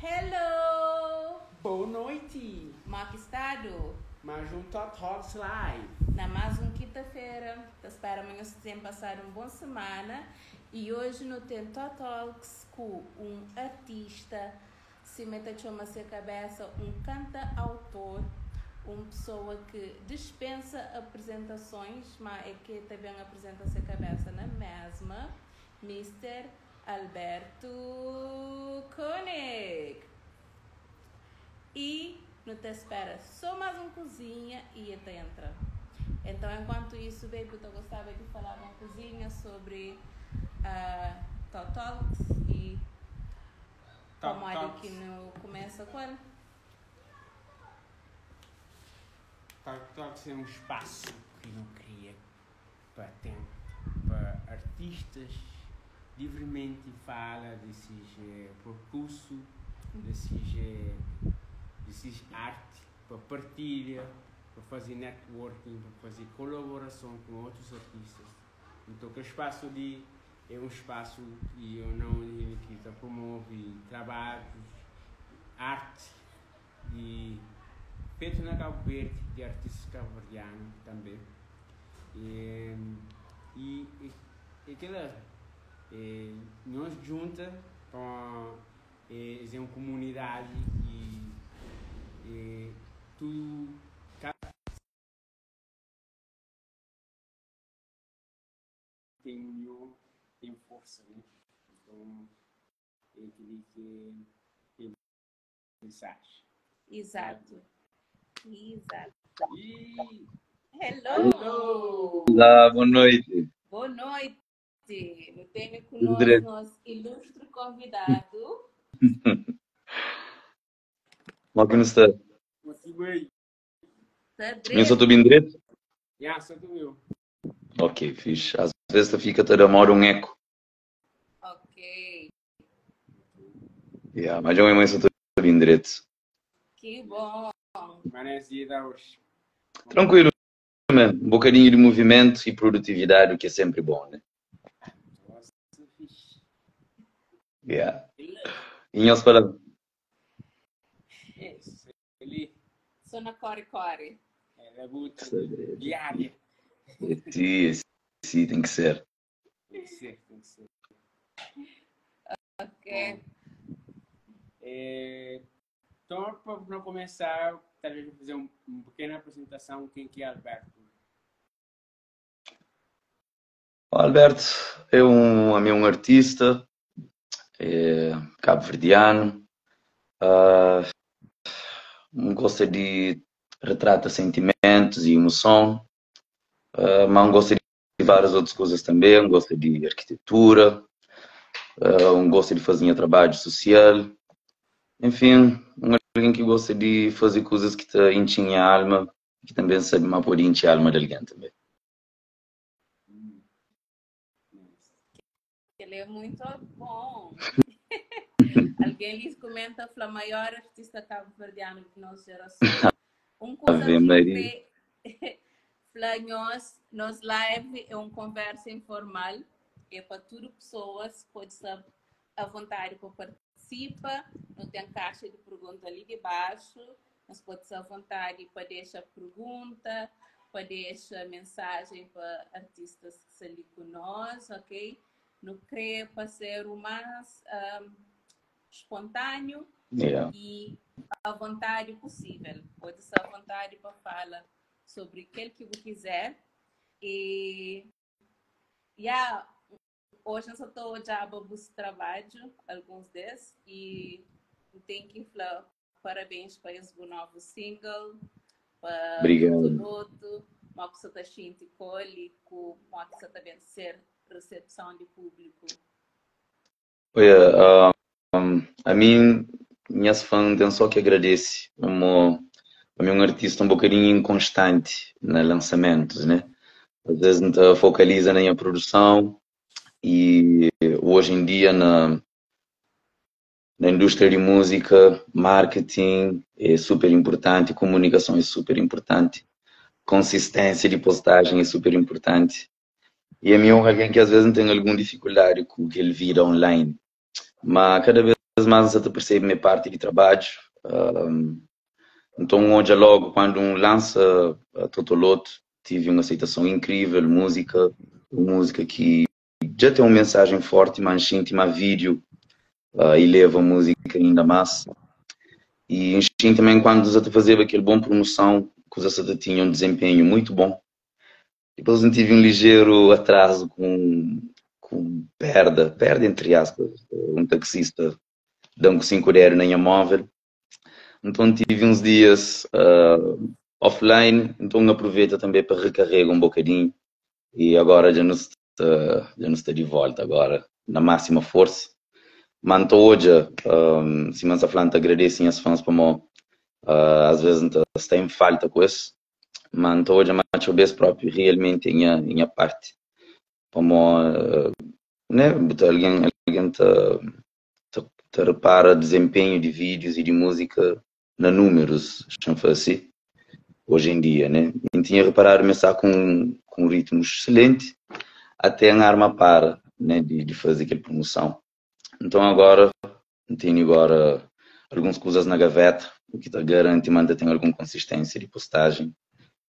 Hello! Boa noite! Como que estado? Mais um Top Talks Live. Na mais uma quinta-feira. Espero amanhã vocês tenham passado uma boa semana. E hoje no tem Top Talks com um artista, se meta chama a cabeça, um canta-autor, uma pessoa que dispensa apresentações, mas é que também apresenta a cabeça na mesma, Mr. Alberto Koenig. E não te espera só mais uma cozinha e até entra. Então, enquanto isso, baby, eu gostava de falar uma cozinha sobre Top Talks e como é que não começa quando? Top Talks é um espaço que não cria para artistas livremente fala desses percurso, desses arte, para partilha, para fazer networking, para fazer colaboração com outros artistas. Então, que o espaço é um espaço que eu não que promove trabalhos, arte feito na Cabo Verde, de artistas cabo-verdianos também. E aquela nós junta com é uma comunidade e tudo tem união, tem força, né? Então é aquele que é mensagem. Exato. Exato. E Hello! Olá, boa noite. Boa noite! Eu tenho Tudo conosco direito? nosso ilustre convidado. Mal que não está. consigo aí. Eu só estou bem direito? Já, só do meu. Ok, fixe. Às vezes fica toda uma hora um eco. Ok. Yeah, mas eu mesmo só estou bem direito. Que bom! Parece dia da hoje. Tranquilo, man. Um bocadinho de movimento e produtividade, o que é sempre bom, né? Nossa, fixe. Yeah. Em outras palavras, Ele Sou na Core. é muito diária. sim, tem que ser. Tem que ser, tem que ser. Ok. Então, para começar, talvez vou fazer uma pequena apresentação. Quem que é Alberto? O Alberto é um artista cabo-verdiano. Gosta de retrata sentimentos e emoção. Mas gosta de várias outras coisas também. Gosta de arquitetura. Gosta de fazer trabalho social. Enfim, alguém que gosta de fazer coisas que te enchem a alma, que também sabe mais pode encher a alma de alguém também. Ele é muito bom. Alguém lhes comenta que o maior artista cabo-verdiano de nossa geração. Coisa Ave que Maria. nós live é uma conversa informal. É para todas as pessoas, pode estar à vontade para participar. Não tem caixa de pergunta ali debaixo. Mas pode estar à vontade para deixar pergunta, para deixar mensagem para artistas que estão ali conosco, ok? Não creio para ser o mais espontâneo e à vontade possível. Pode estar à vontade para falar sobre aquilo que você quiser. E hoje eu só estou já a trabalho, alguns desses, e tenho que falar parabéns para esse novo single, para Obrigado. Tudo, uma pessoa está sentindo com uma pessoa também ser recepção de público. Olha, a mim, minhas fãs têm só que agradecer. Como um artista um bocadinho inconstante nos lançamentos, né? Às vezes não te focaliza na minha produção e hoje em dia na indústria de música, marketing é super importante, comunicação é super importante, consistência de postagem é super importante. E a mim é alguém que às vezes tem alguma dificuldade com o que ele vira online. Mas cada vez mais você percebe minha parte de trabalho. Então hoje logo quando lança Totoloto, tive uma aceitação incrível, música que já tem uma mensagem forte, mas íntima, vídeo, e leva a música ainda mais. E enchim também quando você fazia aquele bom promoção, que você tinha um desempenho muito bom. Depois eu tive um ligeiro atraso com perda entre aspas, um taxista dando 5 € na minha móvel. Então tive uns dias offline, então aproveito também para recarregar um bocadinho. E agora já não está de volta, agora na máxima força. Mas hoje, se você falando, agradeço aos fãs para mim. Às vezes está em falta com isso. Mas hoje, eu vejo próprio realmente em a parte. Para mim, né? Alguém te repara desempenho de vídeos e de música na números, assim, hoje em dia, né? Eu tinha reparado começar com ritmos excelentes, até a arma para, né, de fazer aquela promoção. Então agora, tenho agora algumas coisas na gaveta, o que garante manter tem alguma consistência de postagem.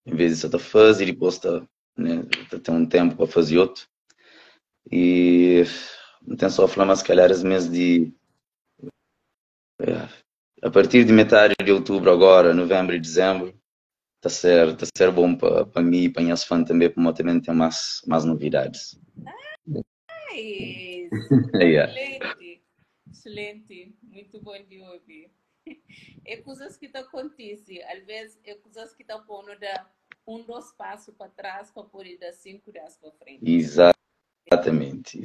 Em vez de você fazer e depois né, ter um tempo para fazer outro. E não tem só falar, mas se calhar as meses de a partir de metade de outubro agora, novembro e dezembro, tá ser bom para mim e para minhas fãs também, para também ter mais novidades. Nice. Yeah. Excelente, excelente, muito bom de ouvir. É coisas que acontecem, às vezes é coisas que estão pondo dois passos para trás para poder dar 5 passos para frente. Exatamente.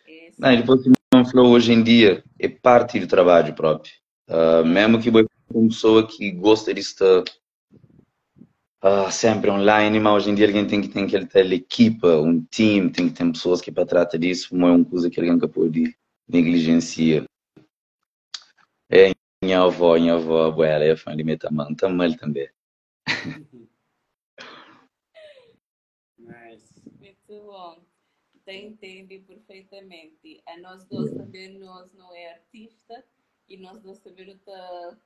É. Não, depois que não falou hoje em dia, é parte do trabalho próprio. Mesmo que uma pessoa que gosta de estar sempre online, mas hoje em dia alguém tem que ter aquela equipa, um time, tem que ter pessoas que para tratar disso, não é uma coisa que alguém que pode negligenciar. É minha avó, a abuela, é a família também. Nice. Muito bom. Entende perfeitamente. A nós dois também nós não é artista e nós dois também não tá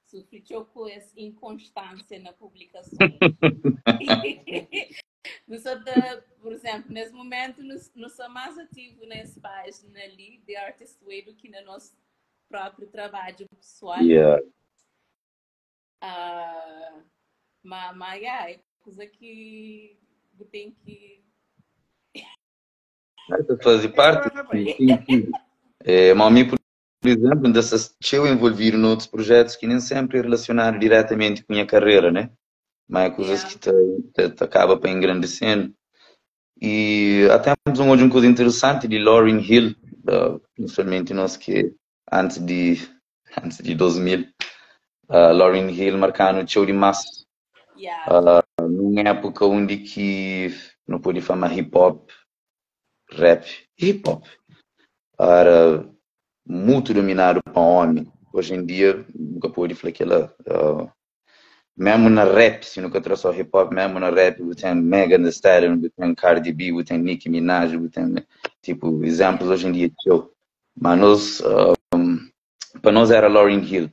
sofreu com essa inconstância na publicação. Por exemplo, nesse momento não sou mais ativo nessa página ali de Artist Way do que no nosso próprio trabalho pessoal. Yeah. Mas é coisa que tem que fazer parte. Mas por exemplo, eu envolvido em outros projetos que nem sempre é relacionado diretamente com a minha carreira, né? Mas é coisas que te acaba para engrandecendo. E até temos uma coisa interessante de Lauryn Hill, principalmente nós que antes de 2000, Lauryn Hill marcando o show de massa. Numa época onde que não podia falar hip hop, rap, hip hop era muito dominado para homem. Hoje em dia nunca pode falar que ela mesmo na rap, se nunca trouxe o hip hop, mesmo na rap, tem Megan Thee Stallion, tem Cardi B, tem Nicki Minaj, tem tipo exemplos hoje em dia tio. Mas nós para nós era Lauryn Hill.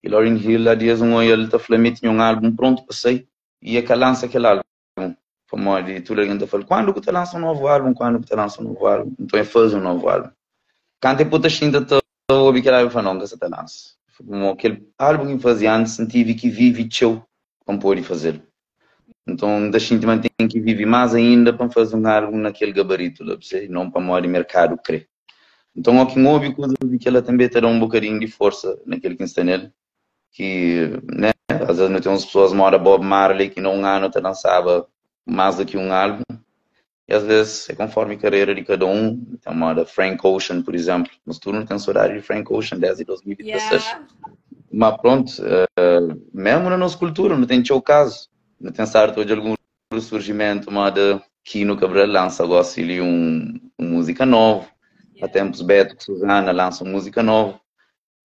E Lauryn Hill há dias ele tá falando tinha um álbum pronto para sair e que lança aquele álbum. Como de tudo alguém tá falando, quando que tu lança um novo álbum, então é fazer um novo álbum. Quando é puta ainda tá ouvindo aquele álbum, não, que você tá lança. Como aquele álbum que fazia antes, senti que vive teu como pode fazer. Então, da gente tem que viver mais ainda para fazer um álbum naquele gabarito, não para morar de mercado crer. Então, aqui ouve coisas que ela também terá um bocadinho de força naquele que está nele, que, né, às vezes não tem umas pessoas mora Bob Marley que num ano te lançava mais do que um álbum. E às vezes é conforme a carreira de cada um. Tem uma da Frank Ocean, por exemplo. Nos turnos tem horário de Frank Ocean desde 2016. Mas pronto, mesmo na nossa cultura, não tem seu caso. Não tem certo de algum surgimento, mas de Kino Cabral lança agora música nova. Há tempos Beto e Susana lançam música nova.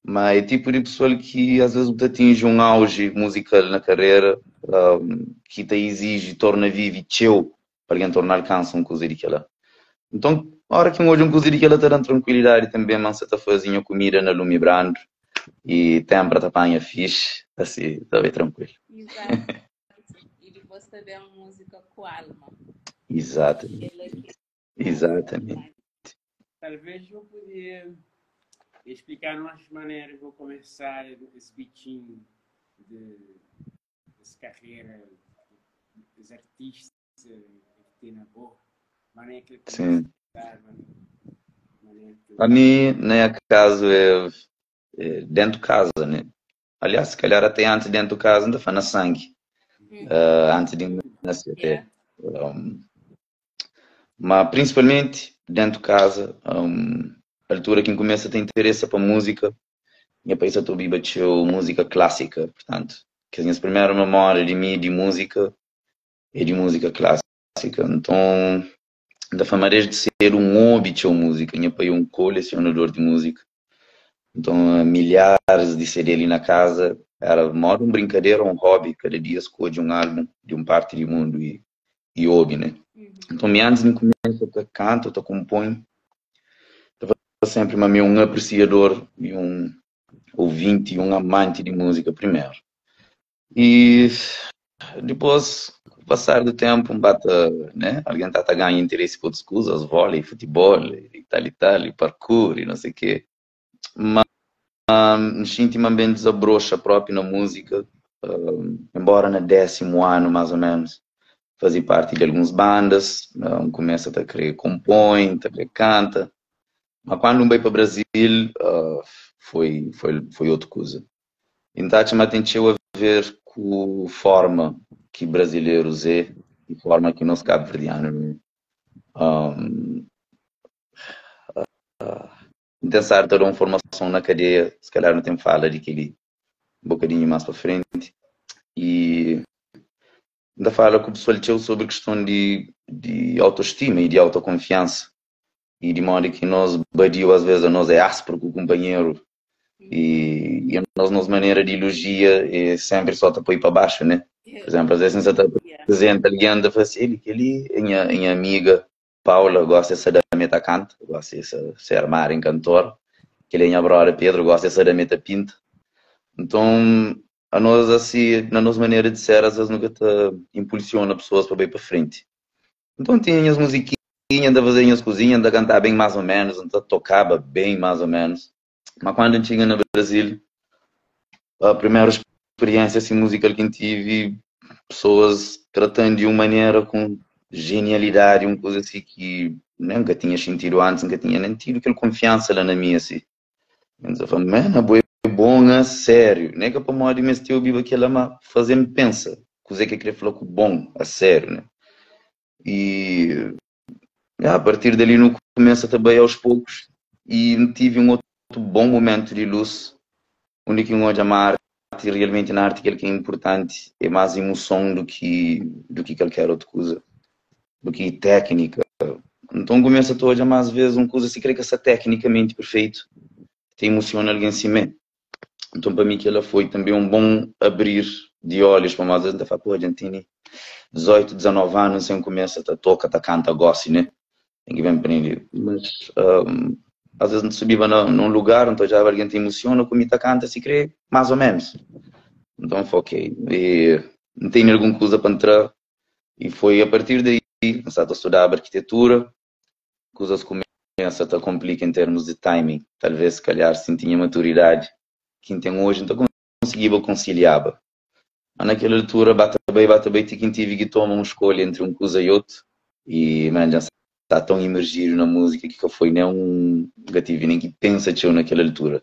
Mas é tipo de pessoa que às vezes atinge um auge musical na carreira, que te exige, torna vivo e teu para alguém tornar alcança uma coisa daquela. Então, a hora que hoje um cozido que ela está dando tranquilidade também, mas você está fazendo comida na lume brando e tempra tá apanha fixe, assim, está bem tranquilo. Exato. E depois também a música com alma. Exatamente, Aquela que exatamente. Talvez eu podia explicar umas maneiras, vou começar esse bitinho dessa carreira dos artistas que tem na boa. Maneira que Sim. maneira que A mim, né, caso é dentro de casa, né? Aliás, se calhar até antes dentro de casa ainda foi na sangue, antes de nascer yeah. até. Mas principalmente dentro de casa, a altura que começa a ter interesse para música, minha país a tudo bateu música clássica, portanto, que as minhas primeiras memórias de mim de música é de música clássica. Então, da família de ser um hobby de música, minha pai é um colecionador de música. Então, milhares de CD ali na casa, era modo um brincadeira, um hobby, cada dia escolhe um álbum de um parte do mundo e ouve, né? Então, antes de começar a cantar, eu compõe, eu sempre um apreciador e um ouvinte e um amante de música primeiro. E depois, com o passar do tempo, né? Alguém está ganhando interesse por outras coisas, vôlei, futebol, e tal, e parkour, e não sei o quê. Mas intimamente desabrocha próprio na música, embora no 10º ano, mais ou menos, fazia parte de algumas bandas, começa a querer compõe, a querer canta, mas quando veio para o Brasil, foi outra coisa. Então, me atentiu a ver com a forma que brasileiros é e forma que nós cabo-verdianos intentar ter uma formação na cadeia, se calhar não tem fala de aquele um bocadinho mais para frente. E ainda fala com o pessoal sobre a questão de autoestima e de autoconfiança. E de modo que nós, badio às vezes, nós é áspero com o companheiro. E a nossa maneira de elogia é sempre só para ir para baixo, né? Por exemplo, às vezes você está presente alguém anda assim, que ali, minha amiga Paula gosta de da meta canta, gosta de ser armar em cantor, que ele é minha brother Pedro gosta de da meta pinta. Então, a nós assim, na nossa maneira de ser, às vezes nunca te impulsiona pessoas para ir para frente. Então tinha as musiquinhas, anda fazer as cozinhas, anda cantar bem mais ou menos, anda tocava bem mais ou menos. Mas quando eu cheguei no Brasil, a primeira experiência assim, musical que eu tive, pessoas tratando de uma maneira com genialidade, uma coisa assim que nunca tinha sentido antes, nunca tinha nem tido aquela confiança lá na minha, assim. Então eu falei, mano, é bom, a sério. Nem que para modo de mestre eu vivo aquilo, mas fazer-me pensa. Coisa que eu queria falar com bom, a sério, né? E a partir dali no começo também aos poucos e tive um outro bom momento de luz, onde que eu amar arte realmente na arte aquilo que é importante é mais emoção do que qualquer outra coisa, do que técnica. Então começa todo a mais vezes uma coisa se crê que essa tecnicamente perfeito te emociona alguém assim mesmo. Então para mim que ela foi também um bom abrir de olhos para mais vezes da pô, Argentina 18, 19 anos sem começa a toca, a canta, gosta, né? Tem que bem aprender. Mas às vezes não subia num lugar, então já alguém te emociona, como está canta, se crê, mais ou menos. Então foi ok. E não tenho alguma coisa para entrar. E foi a partir daí, começar a estudar arquitetura, coisas começam a complicar em termos de timing. Talvez, se calhar, se tinha maturidade que tem hoje, então conseguia conciliar. Mas naquela altura, bate bem, quem tive que tomar uma escolha entre uma coisa e outra. E, mano, já está tão imergido na música que foi nem um negativo, nem que pensa teu naquela altura.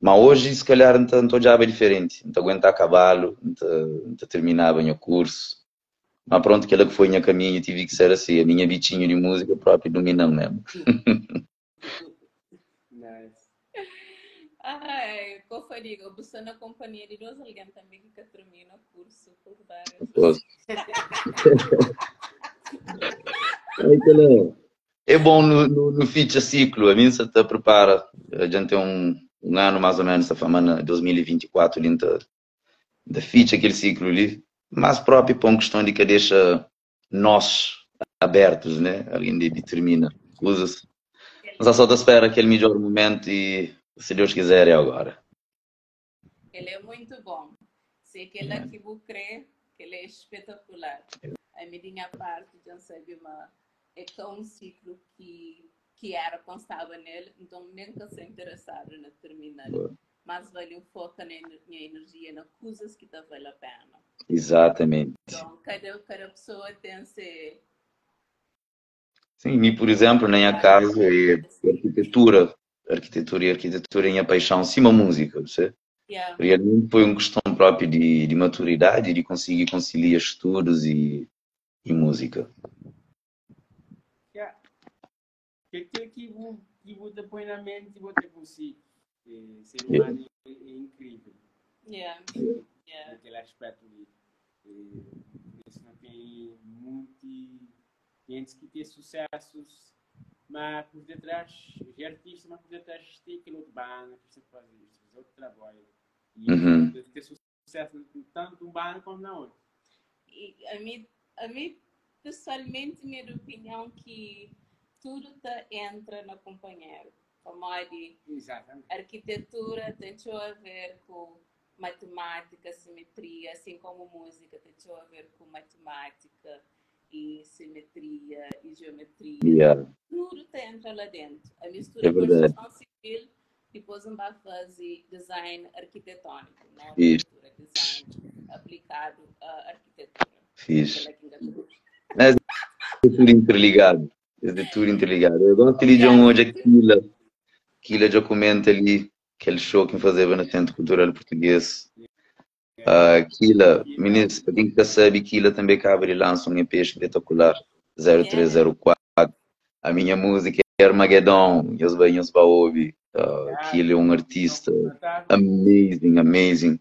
Mas hoje, se calhar, então já é diferente. Então aguentar cavalo, então terminar bem o curso. Mas pronto, aquela que foi a minha caminho, tive que ser assim, a minha bichinho de música própria dominando mesmo. Nice. Ai, como eu digo, eu estou na companhia de dois alguém também que termina o curso por várias. É bom no feature ciclo, a mim se te prepara, a gente tem um ano mais ou menos, essa semana 2024, ali da feature aquele ciclo ali, mas próprio para uma questão de que deixa nós abertos, né? Alguém determina coisas. Mas só te espera aquele melhor momento e, se Deus quiser, é agora. Ele é muito bom. Se aquele Yeah. que vou crer, que ele é espetacular. A minha parte, já sabe, mas é que é um ciclo que era constava nele, então nunca se interessado na terminar. Boa. Mas vale focar na minha energia, nas coisas que tá vale a pena. Exatamente. Então, cada pessoa tem se Sim, e por exemplo, nem a casa é arquitetura. Arquitetura e arquitetura em a paixão, sim, a música, você? yeah. Realmente foi uma questão própria de maturidade, de conseguir conciliar estudos e música. Yeah. Aquilo que vou depois na mente e vou ter consigo. Ser humano é incrível. Yeah. Yeah. Naquele aspecto de isso não tem muito gente que tem sucessos, mas por detrás de artista, mas por detrás tem aquele outro banda que precisa fazer isso, fazer outro trabalho. E Uhum. ter sucesso tanto um banda como na outra. E a mim pessoalmente, minha opinião que tudo entra no companheiro. Como Exatamente. arquitetura tem a ver com matemática, simetria, assim como música tem a ver com matemática e simetria e geometria. Yeah. Tudo entra lá dentro. A mistura É de verdade. construção civil, depois vai fazer design arquitetônico, não Isso. arquitetura, design aplicado à arquitetura. Fiz. Aquela que ainda Mas é tudo interligado. É tudo interligado. Eu gosto de dizer hoje aquilo já comenta ali, aquele show que fazia no Centro Cultural Português. Aquilo, ministro, para quem que sabe, aquilo também cabe e lança um EP espetacular, 0304. A minha música é Armageddon, e os banhos para ouvir. Aquilo é um artista amazing.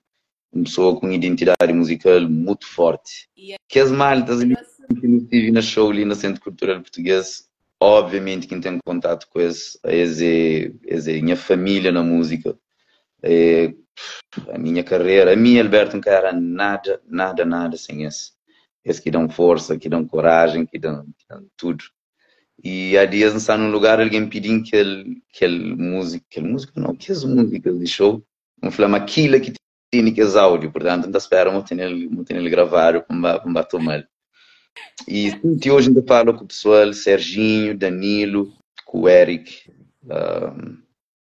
Uma pessoa com identidade musical muito forte. Que as maltas ali que eu estive na show ali no Centro Cultural Português, obviamente quem tem contato com esse é minha família na música. É, a minha carreira, a minha Alberto não era nada sem esse. Esse que dão força, que dão coragem, que dão tudo. E há dias não está num lugar, alguém pedindo aquele música não, que as músicas de show, um flama aquilo que tem que é áudio, portanto, ainda espera muito ele gravar para tomar. E sim, hoje ainda falo com o pessoal, Serginho, Danilo, com o Eric,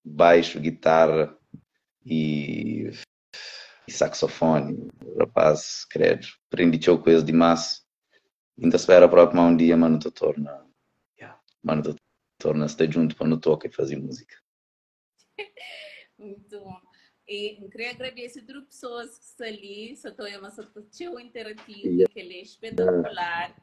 baixo, guitarra e saxofone, rapaz, credo, aprendi coisa demais. Ainda espera para um dia, mano, tu torna, mano, tu torna-se junto para não tocar e fazer música. Muito bom. E queria agradecer a todas as pessoas que estão ali, só estou uma tão interativo, que ele é espetacular.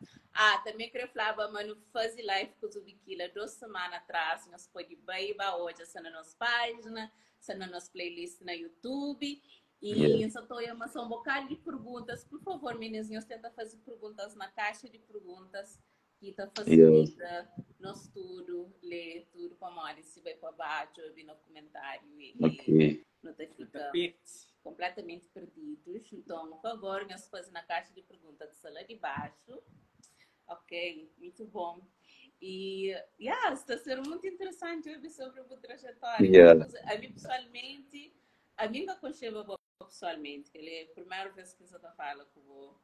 Também queria falar, mano, fazer live com o Biquila 2 semanas atrás, nós pode ir hoje, está na nossa página, está na nossa playlist na YouTube. E só estou uma bocado de perguntas. Por favor, meninas, tenta fazer perguntas na caixa de perguntas que está facilita nosso tudo, ler tudo para nós, se vai para baixo, ouvir no comentário e não fica completamente perdidos. Então, por favor, nós fazemos na caixa de perguntas de sala de baixo. Ok, muito bom. E está sendo muito interessante ouvir sobre a trajetória. A mim, pessoalmente, a mim não conheceu pessoalmente, ele é a primeira vez que eu falo com você.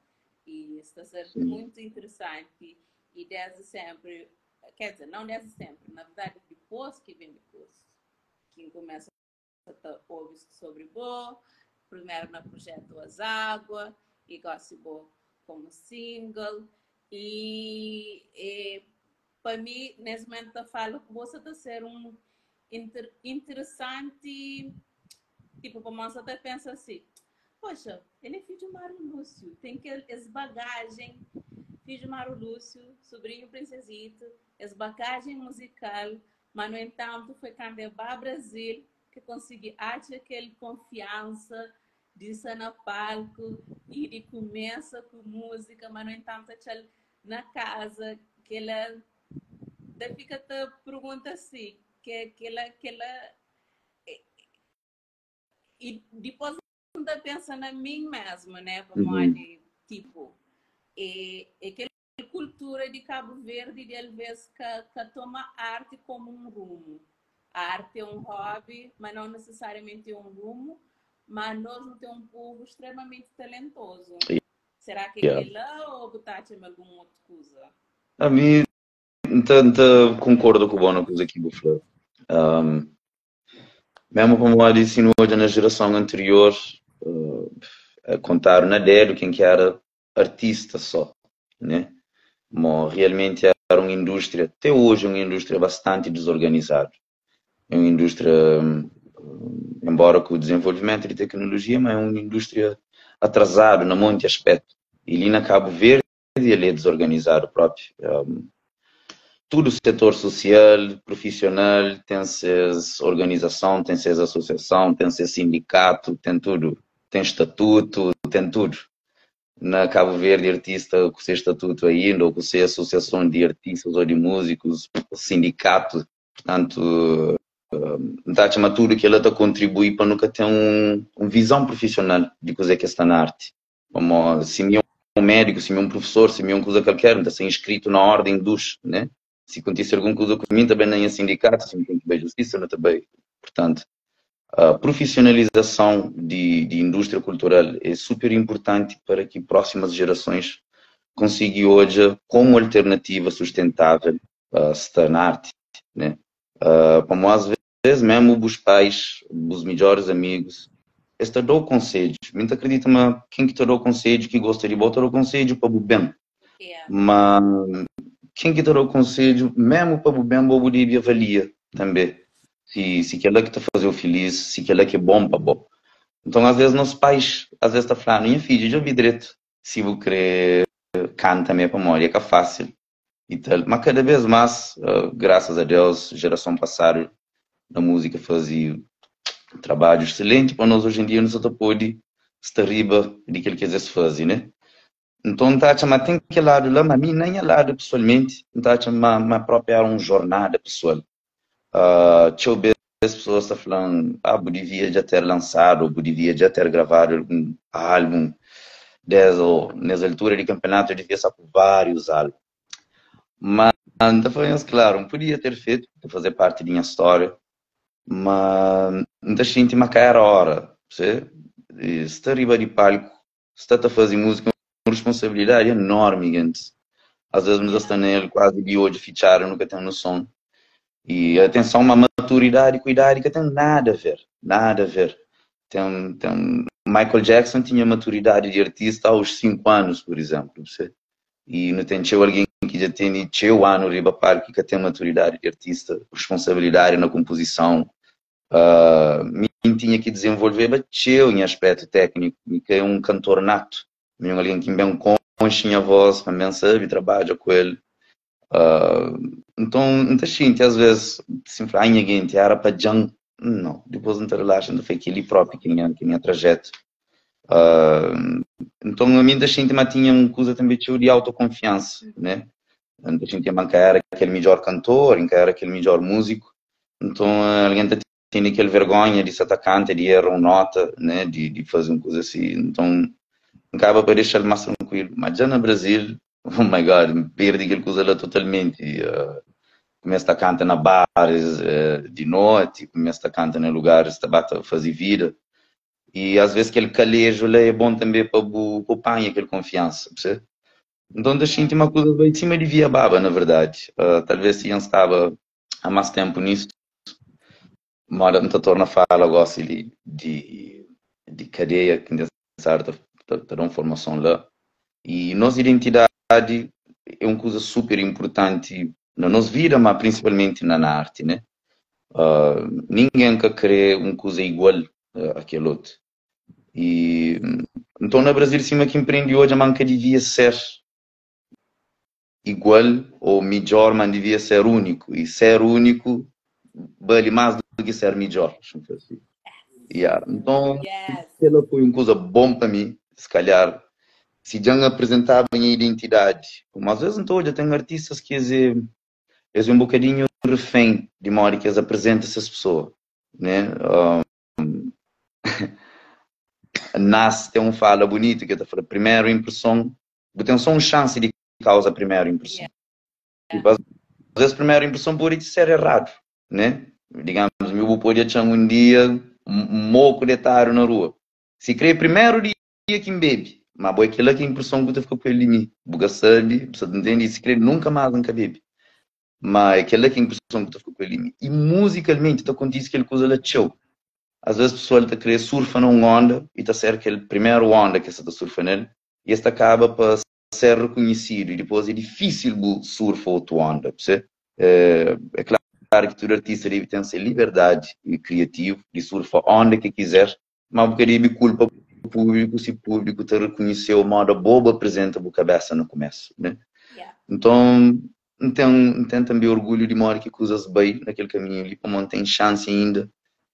E está sendo muito interessante. E desde sempre, quer dizer, não desde sempre, na verdade, depois que vem do curso, quem começa a ouvir sobre Bo, primeiro no projeto As Águas, e gosto de Bo como single, e para mim, nesse momento, eu falo que você está ser um interessante, tipo, para nós até pensa assim, poxa, ele é filho de Mário Lúcio, tem que essa bagagem, filho de Mário Lúcio, sobrinho princesito, essa bagagem musical, mas no entanto foi quando eu para o Brasil que consegui achar aquela confiança de estar no palco e de começar com música, mas no entanto na casa que ela fica te pergunta assim, que ela e depois ainda pensa na mim mesmo, né, como tipo, aquela cultura cultura de Cabo Verde, de vezes que toma a arte como um rumo. A arte é um hobby, mas não necessariamente é um rumo. Mas nós não temos um povo extremamente talentoso. Será que é lá ou botar alguma outra coisa? A mim, concordo com o Bono coisa aqui do Flor. Mesmo como eu disse hoje na geração anterior, a contar na dedo quem que era artista só, né? Mas realmente era uma indústria, até hoje é uma indústria bastante desorganizada. É uma indústria, embora com o desenvolvimento de tecnologia, mas é uma indústria atrasada num monte de aspectos. E ali na Cabo Verde ele é desorganizado próprio. Tudo o setor social, profissional, tem seus organização, tem seus associação, tem seu sindicato, tem tudo. Tem estatuto, tem tudo. Na Cabo Verde, artista com seu estatuto ainda, ou com sua associação de artistas ou de músicos, sindicato, portanto, está chamando tudo que ela está contribuir para nunca ter uma visão profissional de coisa que está na arte. Como se me um médico, se me um professor, se me uma coisa qualquer, está ser inscrito na ordem dos, né? Se acontecer alguma coisa comigo, também nem é sindicato, se me tem que ver justiça, não também. Portanto, a profissionalização de indústria cultural é super importante para que próximas gerações consigam hoje, como alternativa sustentável, estar na arte, né? Como às vezes, mesmo os pais, os melhores amigos, este dá o conselho. Muito acredita, mas quem que te dá o conselho, que gosta de botar o conselho para o bem. Mas quem que te dá o conselho, mesmo para o bem, o devia avalia também. Se aquela que te fazendo feliz, se aquela que é bom para bom. Então, às vezes, nossos pais, às vezes, estão falando, minha filha, já vi direito. Se você querer canta minha memória, que é fácil. E tal. Mas cada vez mais, graças a Deus, geração passada, a música fazia trabalho excelente para nós hoje em dia, nós só pode estar riba de que ele quer fazer, né? Então, tá chamando tem que lado lá, mas mim nem é lado pessoalmente, tá chamando uma própria uma jornada pessoal. Deixa eu ver as pessoas estão falando, devia já ter lançado, ou devia já ter gravado algum álbum, nessa altura de campeonato, eu devia estar com vários álbuns. Mas, então, claro, não podia ter feito, para fazer parte da minha história, mas não sinto uma cara hora, você está arriba de palco, está a fazer música, uma responsabilidade enorme, gente. Às vezes nos estão nele quase de hoje fichar, nunca tem noção. E atenção, uma maturidade e cuidado que tem nada a ver, nada a ver. Michael Jackson tinha maturidade de artista aos 5 anos, por exemplo, você. E não tem alguém que já tem 5 anos riba palco que tem maturidade de artista, responsabilidade na composição. Tinha que desenvolver bateu em aspecto técnico, que é um cantor nato, alguém que bem concha a voz, também sabe trabalha com ele. Então, às vezes, se alguém te era para jang, não, depois não te relaxa, não foi aquele próprio que minha trajeto. Então, a minha tinha uma coisa também de autoconfiança, né? A gente tinha era aquele melhor cantor, era aquele melhor músico. Então, alguém tinha aquele vergonha de ser atacante, de errar uma nota, né? De fazer uma coisa assim. Então, acaba para deixar mais tranquilo. Mas já no Brasil, oh my God, perdi aquela coisa lá totalmente. Começa a cantar na bares de noite, começa a cantar em lugares que fazer vida. E às vezes aquele calejo lá é bom também para o pai, aquela confiança, percebe? Então, deixei uma coisa bem em cima de via baba, na verdade. Talvez se eu estava há mais tempo nisso, mas não torna fala, gosto de cadeia, que certa uma formação lá. E nossa identidade é uma coisa super importante na nossa vida, mas principalmente na arte, né? Ninguém quer criar uma coisa igual àquele outro. E então no Brasil, cima que empreende hoje, a manca devia ser igual ou melhor, mas devia ser único. E ser único vale mais do que ser melhor. Então, ela foi uma coisa bom para mim, se calhar. Se já apresentava a minha identidade. Mas às vezes, então, eu tenho artistas que é um bocadinho refém de uma hora que eles apresentam essas pessoas, né? Nasce, tem fala bonito que eu falo, primeira impressão, tem só uma chance de causa a primeira impressão. Tipo, às vezes a primeira impressão pode ser errado, né? Digamos, eu podia achar um dia um moco de taro na rua. Se crê primeiro dia que bebe, mas boa aquela que a impressão que tu ficou com ele em mim. Porque sabe, você entende? Se crê nunca mais nunca bebe. Mas aquela que a impressão que tu ficou com ele em mim. E musicalmente, tu acontece aquela coisa lá show. Às vezes a pessoa está querer surfa numa onda e está ser aquele primeiro onda que você está surfando nele e este acaba para ser reconhecido e depois é difícil surfar outra onda. É claro que todo artista deve ter essa liberdade e criativo de surfar onde que quiser, mas um bocadinho de culpa o público se o público te reconheceu uma moda boba apresenta a cabeça no começo, né? Então tem também orgulho de modo que coisas bem naquele caminho ali, como não tem chance ainda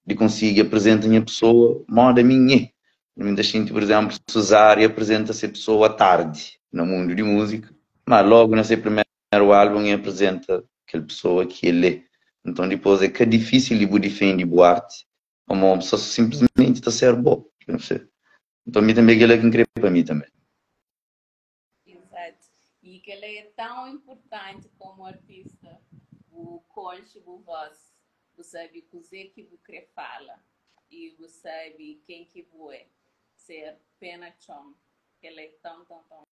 de conseguir apresentar a pessoa moda minha. Muita gente, por exemplo, Cesária apresenta-se a pessoa à tarde no mundo de música, mas logo nesse primeiro álbum apresenta aquela pessoa que ele é. Então depois é que é difícil de defender boa arte, como uma pessoa simplesmente está a ser boa. Então a mim também aquilo é que incrível para mim também. Exato. E que ele é tão importante como artista, o conche, o voz. Você sabe o que você fala e você sabe quem que você é. Ser pena chom, que ele é tão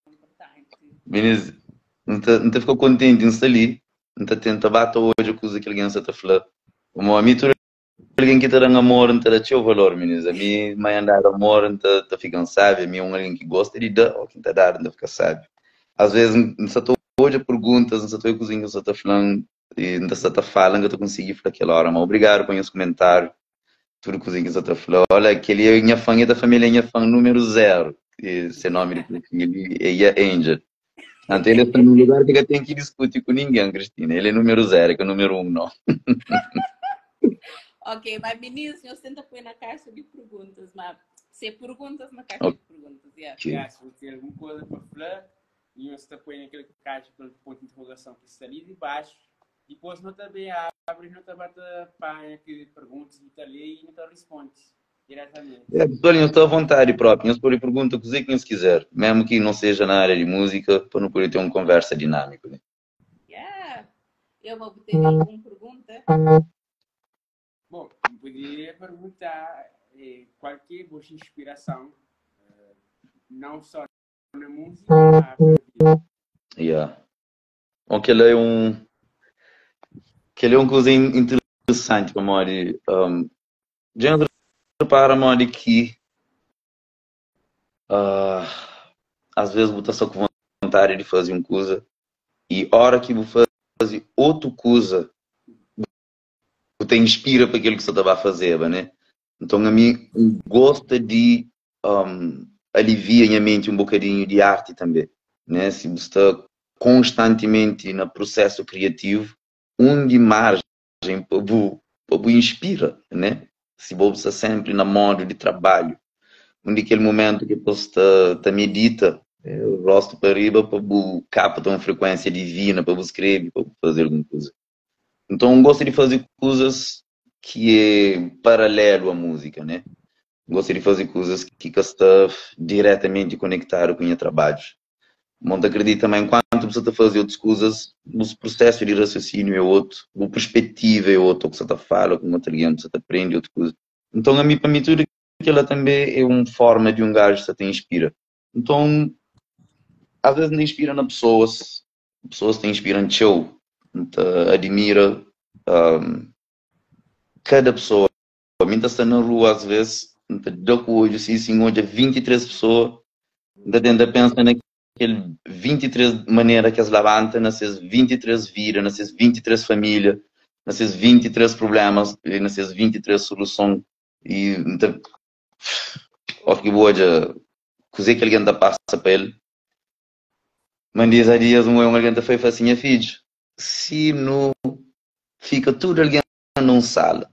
importante. Beleza. Não te ficou contente em estar ali? Não te tenta bater hoje a coisa que alguém está falando? Como a mim, alguém que está dando amor, não te dá o valor, meninas. A mim, mais andar amor, não te fica sábio. A mim, alguém que gosta de dar, ou quem está dando, não fica sábio. Às vezes, não estou hoje a perguntas, não estou a cozinha que você está falando, e não está falando que eu estou conseguindo falar aquela hora. Mas obrigado por os comentários. Tudo cozinha que você está falando. Olha, aquele é minha fã, é da família minha fã número 0. Esse nome de perfil é Angel. Então ele está num lugar que ele tem que discutir com ninguém, Cristina. Ele é número 0, que é o número 1, não. Ok, mas meninos, eu tento pôr na caixa de perguntas, mas se perguntas na caixa de perguntas, se você tem alguma coisa para falar, e você está põe naquela caixa com ponto de interrogação que está ali debaixo, depois não também abre, não também para que perguntas, não está ali e não está responde diretamente. Eu estou à vontade próprio, eu podem perguntar o que eles quiser, mesmo que não seja na área de música, para não poder ter uma conversa dinâmica. Né? Eu vou ter alguma pergunta? Bom, eu poderia perguntar qual que é a vossa inspiração, não só na música, mas Bom, que ele é uma coisa interessante para mim. Já para mim que às vezes você está com vontade de fazer uma coisa e a hora que você faz outra coisa você inspira para aquilo que você estava a fazer, né? Então a mim gosta de aliviar a minha mente um bocadinho de arte também, né? Se você está constantemente no processo criativo, de margem para você inspira, né? Se você está sempre na modo de trabalho, aquele momento que você está medita, o rosto para riba para você captar uma frequência divina, para você escrever, para fazer alguma coisa. Então eu gosto de fazer coisas que é paralelo à música, né? Gosto de fazer coisas que está diretamente conectado com o trabalho. Não acredito também, enquanto você está fazendo outras coisas, o processo de raciocínio é outro, a perspectiva é outra, o que você está falando, com outro alguém, você aprende outra coisa. Então, para mim, tudo aquilo também é uma forma de um gajo que te inspira. Então, às vezes não inspira nas pessoas te inspiram em show, te admira cada pessoa. A mim está na rua, às vezes, dá com o olho, assim, hoje 23 pessoas, ainda pensa naquele 23 maneiras que eles levantam, nessas 23 vidas, nessas 23 famílias, nesses 23 problemas, nessas 23 soluções. E então, que hoje, coisa que alguém passa para ele. Mas dias a dias, alguém foi assim, filho, se não fica tudo alguém numa sala,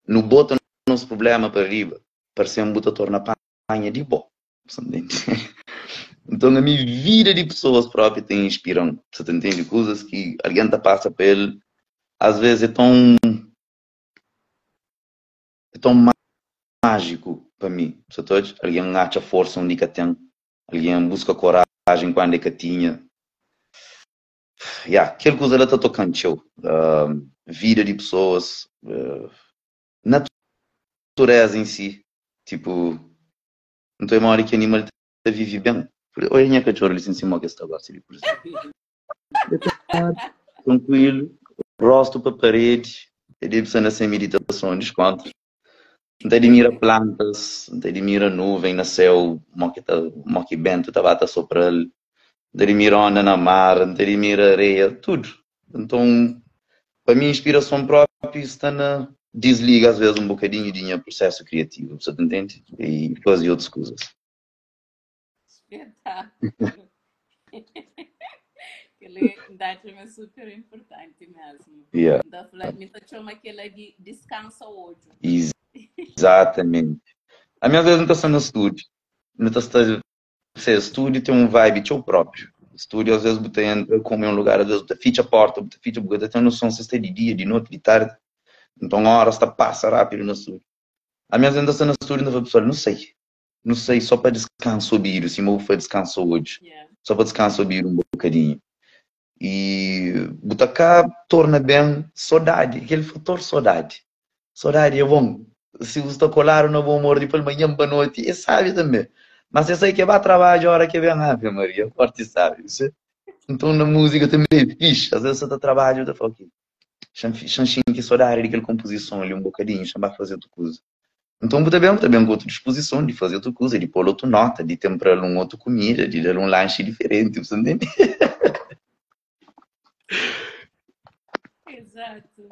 no bota nos problema para arriba, parece um botador na panha de bom. Então a minha vida de pessoas próprias te inspiram. Você entende coisas que alguém passa para ele, às vezes é tão mágico para mim. Alguém acha força onde que tem, alguém busca coragem quando é que tinha. aquele coisa ela está tocando show. Vida de pessoas, natureza em si. Tipo, não tem uma hora que o animal vive bem. Olha, minha cachorra ali em cima que está lá, por exemplo. Tranquilo, rosto para a parede, ele precisa sem meditação, desconto. Não tem de mira plantas, não tem de mira nuvem no céu, uma que vento estava a soprar, não tem de mira onda na mar, não tem de mira areia, tudo. Então, para mim, inspiração própria está na desliga às vezes um bocadinho de processo criativo, você entende? E fazer outras coisas. Espetáculo. Aquele dado é super importante mesmo. Yeah. Me chama aquele de descansa hoje. Exatamente. A minha vez não está sendo no estúdio. Não está estúdio tem um vibe teu próprio. Estúdio às vezes você entra como em um lugar, às vezes você fecha a porta, você fecha porque tem noção se está de dia, de noite, de tarde. Então a hora está passa rápido no estúdio. A minha vez não está sendo no estúdio, não pessoal, não sei. Não sei, só para descansar o bicho, se eu for descansar hoje. Yeah. Só para descansar o bicho um bocadinho. E Butacá torna bem saudade, aquele fator saudade. Saudade é bom. Se você está colar no bom humor, depois manhã, boa noite, é sabe também. Mas eu sei que vai trabalhar a hora que vem a Ave Maria, forte sabe. Então na música também é fixe. Às vezes você está trabalhando, eu falo aqui. Xanxinho que saudade daquela composição ali um bocadinho, chama fazer outra coisa. Então também com outra disposição de fazer outra coisa, de pôr outra nota, de temperar um outro comida, de dar um lanche diferente, você entende? Exato.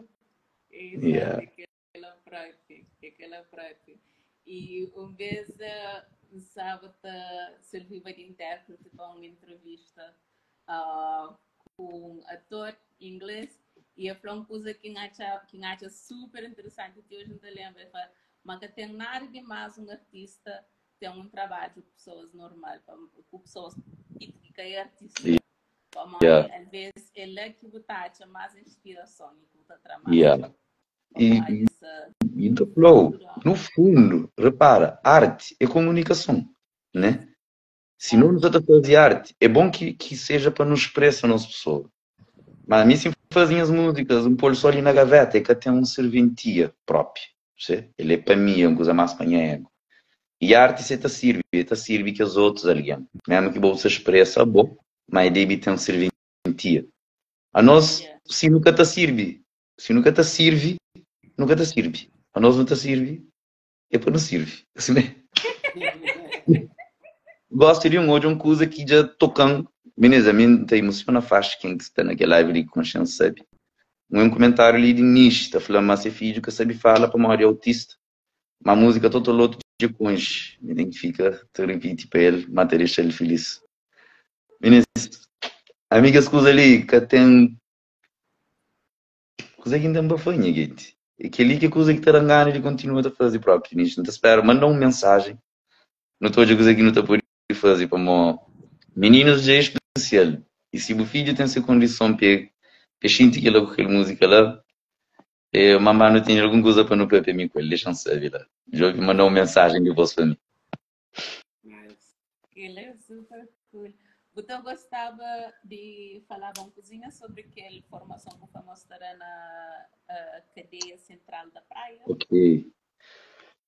Yeah. Aquela prática. E uma vez sábado serviu de intérprete para uma entrevista com um ator inglês e eu falei uma coisa que acha super interessante que hoje não lembro, mas que tem nada de mais um artista tem um trabalho com pessoas normais, com pessoas que é artista. Yeah. Às vezes ele é que você mais inspiração e você trabalha. Yeah. E do flow, no fundo, repara, arte é comunicação, né? Se não nos fazer arte, é bom que seja para nos expressar a nossa pessoa. Mas a mim sempre fazem as músicas, um pôr só ali na gaveta, é que tem uma serventia própria. Você? Ele é para mim, é uma coisa mais para minha ego. E a arte se serve que os outros ali. Mesmo que você expressa, bom, mas deve ter uma serventia. A nós, se nunca te serve, nunca te serve. A nós não te serve, é para não serve. Assim, né? Gosto de uma coisa que já tocando. Beleza, a mim te emociona fácil quem está naquela live de consciência, sabe? Um comentário ali de nicho, está falando, mas é filho que sabe falar para uma autista. Uma música todo outro de conche. Me identifica, te repite para ele, mas te deixa ele feliz. Beleza, amigas, coisa ali que tem. Coisa que ainda não foi, gente. É aquele que coisa que te arangana e continua a fazer próprio nisso. Não te espero, manda uma mensagem. Não estou a dizer que não te pode fazer para meninos já é especial. E se o filho tem essa condição para sentir que ele com aquela música lá, mamãe não tem alguma coisa para não para mim com ele, deixa-me saber lá. Já ouvi mandar uma mensagem de voz para mim. Ele é super cool. Então, gostava de falar uma coisinha sobre aquela formação que foi mostrada na cadeia central da praia. Ok.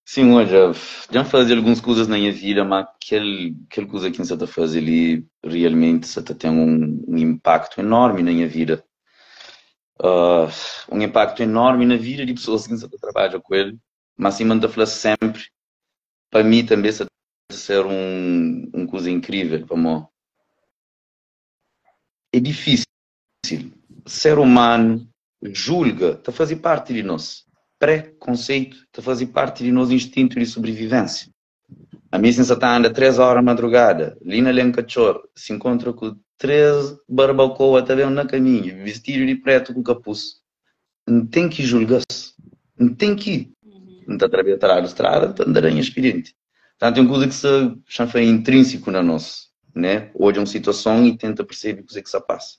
Sim, olha, já fazer algumas coisas na minha vida, mas aquela coisa que você está fazendo ali, realmente você tem um impacto enorme na minha vida. Um impacto enorme na vida de pessoas que você trabalha com ele, mas sim, manda falar sempre, para mim também você ser uma coisa incrível, vamos. É difícil. Ser humano julga, está a fazer parte de nós. Preconceito está a fazer parte de nosso instinto de sobrevivência. A minha sensação anda 3 horas madrugada, ali na Lencachor, se encontra com 3 barbacoa também na caminho, vestido de preto com capuz. Não tem que julgar-se. Não tem que. Não está a trabalhar na estrada, está andando em experiente. Portanto, é uma coisa que se chama intrínseco na nossa. Né? Hoje é uma situação e tenta perceber o que é que se passa.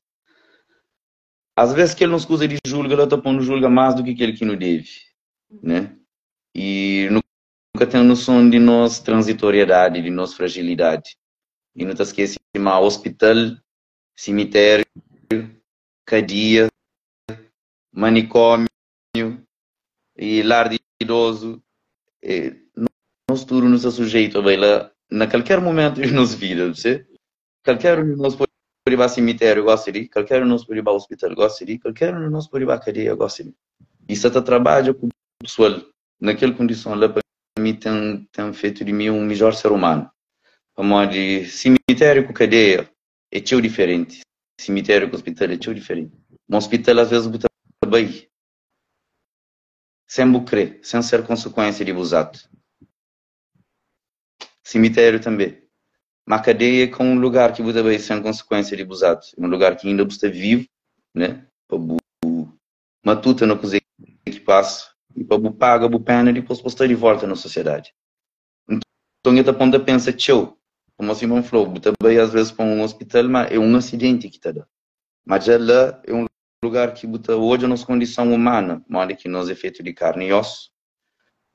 Às vezes que ele não se usa de julga, ele está pondo julga mais do que aquele que não deve. Né? E nunca tem noção de nossa transitoriedade, de nossa fragilidade. E não está esquecendo, mas hospital, cemitério, cadeia, manicômio e lar de idoso. Nós tudo nos sujeito a bailar na qualquer momento de nossa vida, você? Qualquer um de nós pode ir ao cemitério, gosta de, qualquer um de nós pode ir ao hospital, gosta de, qualquer um de nós pode ir à cadeia, gosta de. E se tu trabalha com o pessoal naquela condição lá, para mim tem feito de mim um melhor ser humano. Como de cemitério com cadeia é tão diferente, cemitério com hospital é tão diferente. Um hospital às vezes bota bem, sem bucre, sem ser consequência de abusado. Cemitério também. Mas cadeia é um lugar que bota bem sem consequência de abusado. É um lugar que ainda está vivo, né? Para matuta na coisa que passa e para paga a pena e depois estar de volta na sociedade. Então eu ponto a pensar, tchau, como assim não falou, bota bem às vezes para um hospital, mas é um acidente que está lá. Mas já lá é um lugar que bota hoje a nossa condição humana, modo que nós é feito de carne e osso,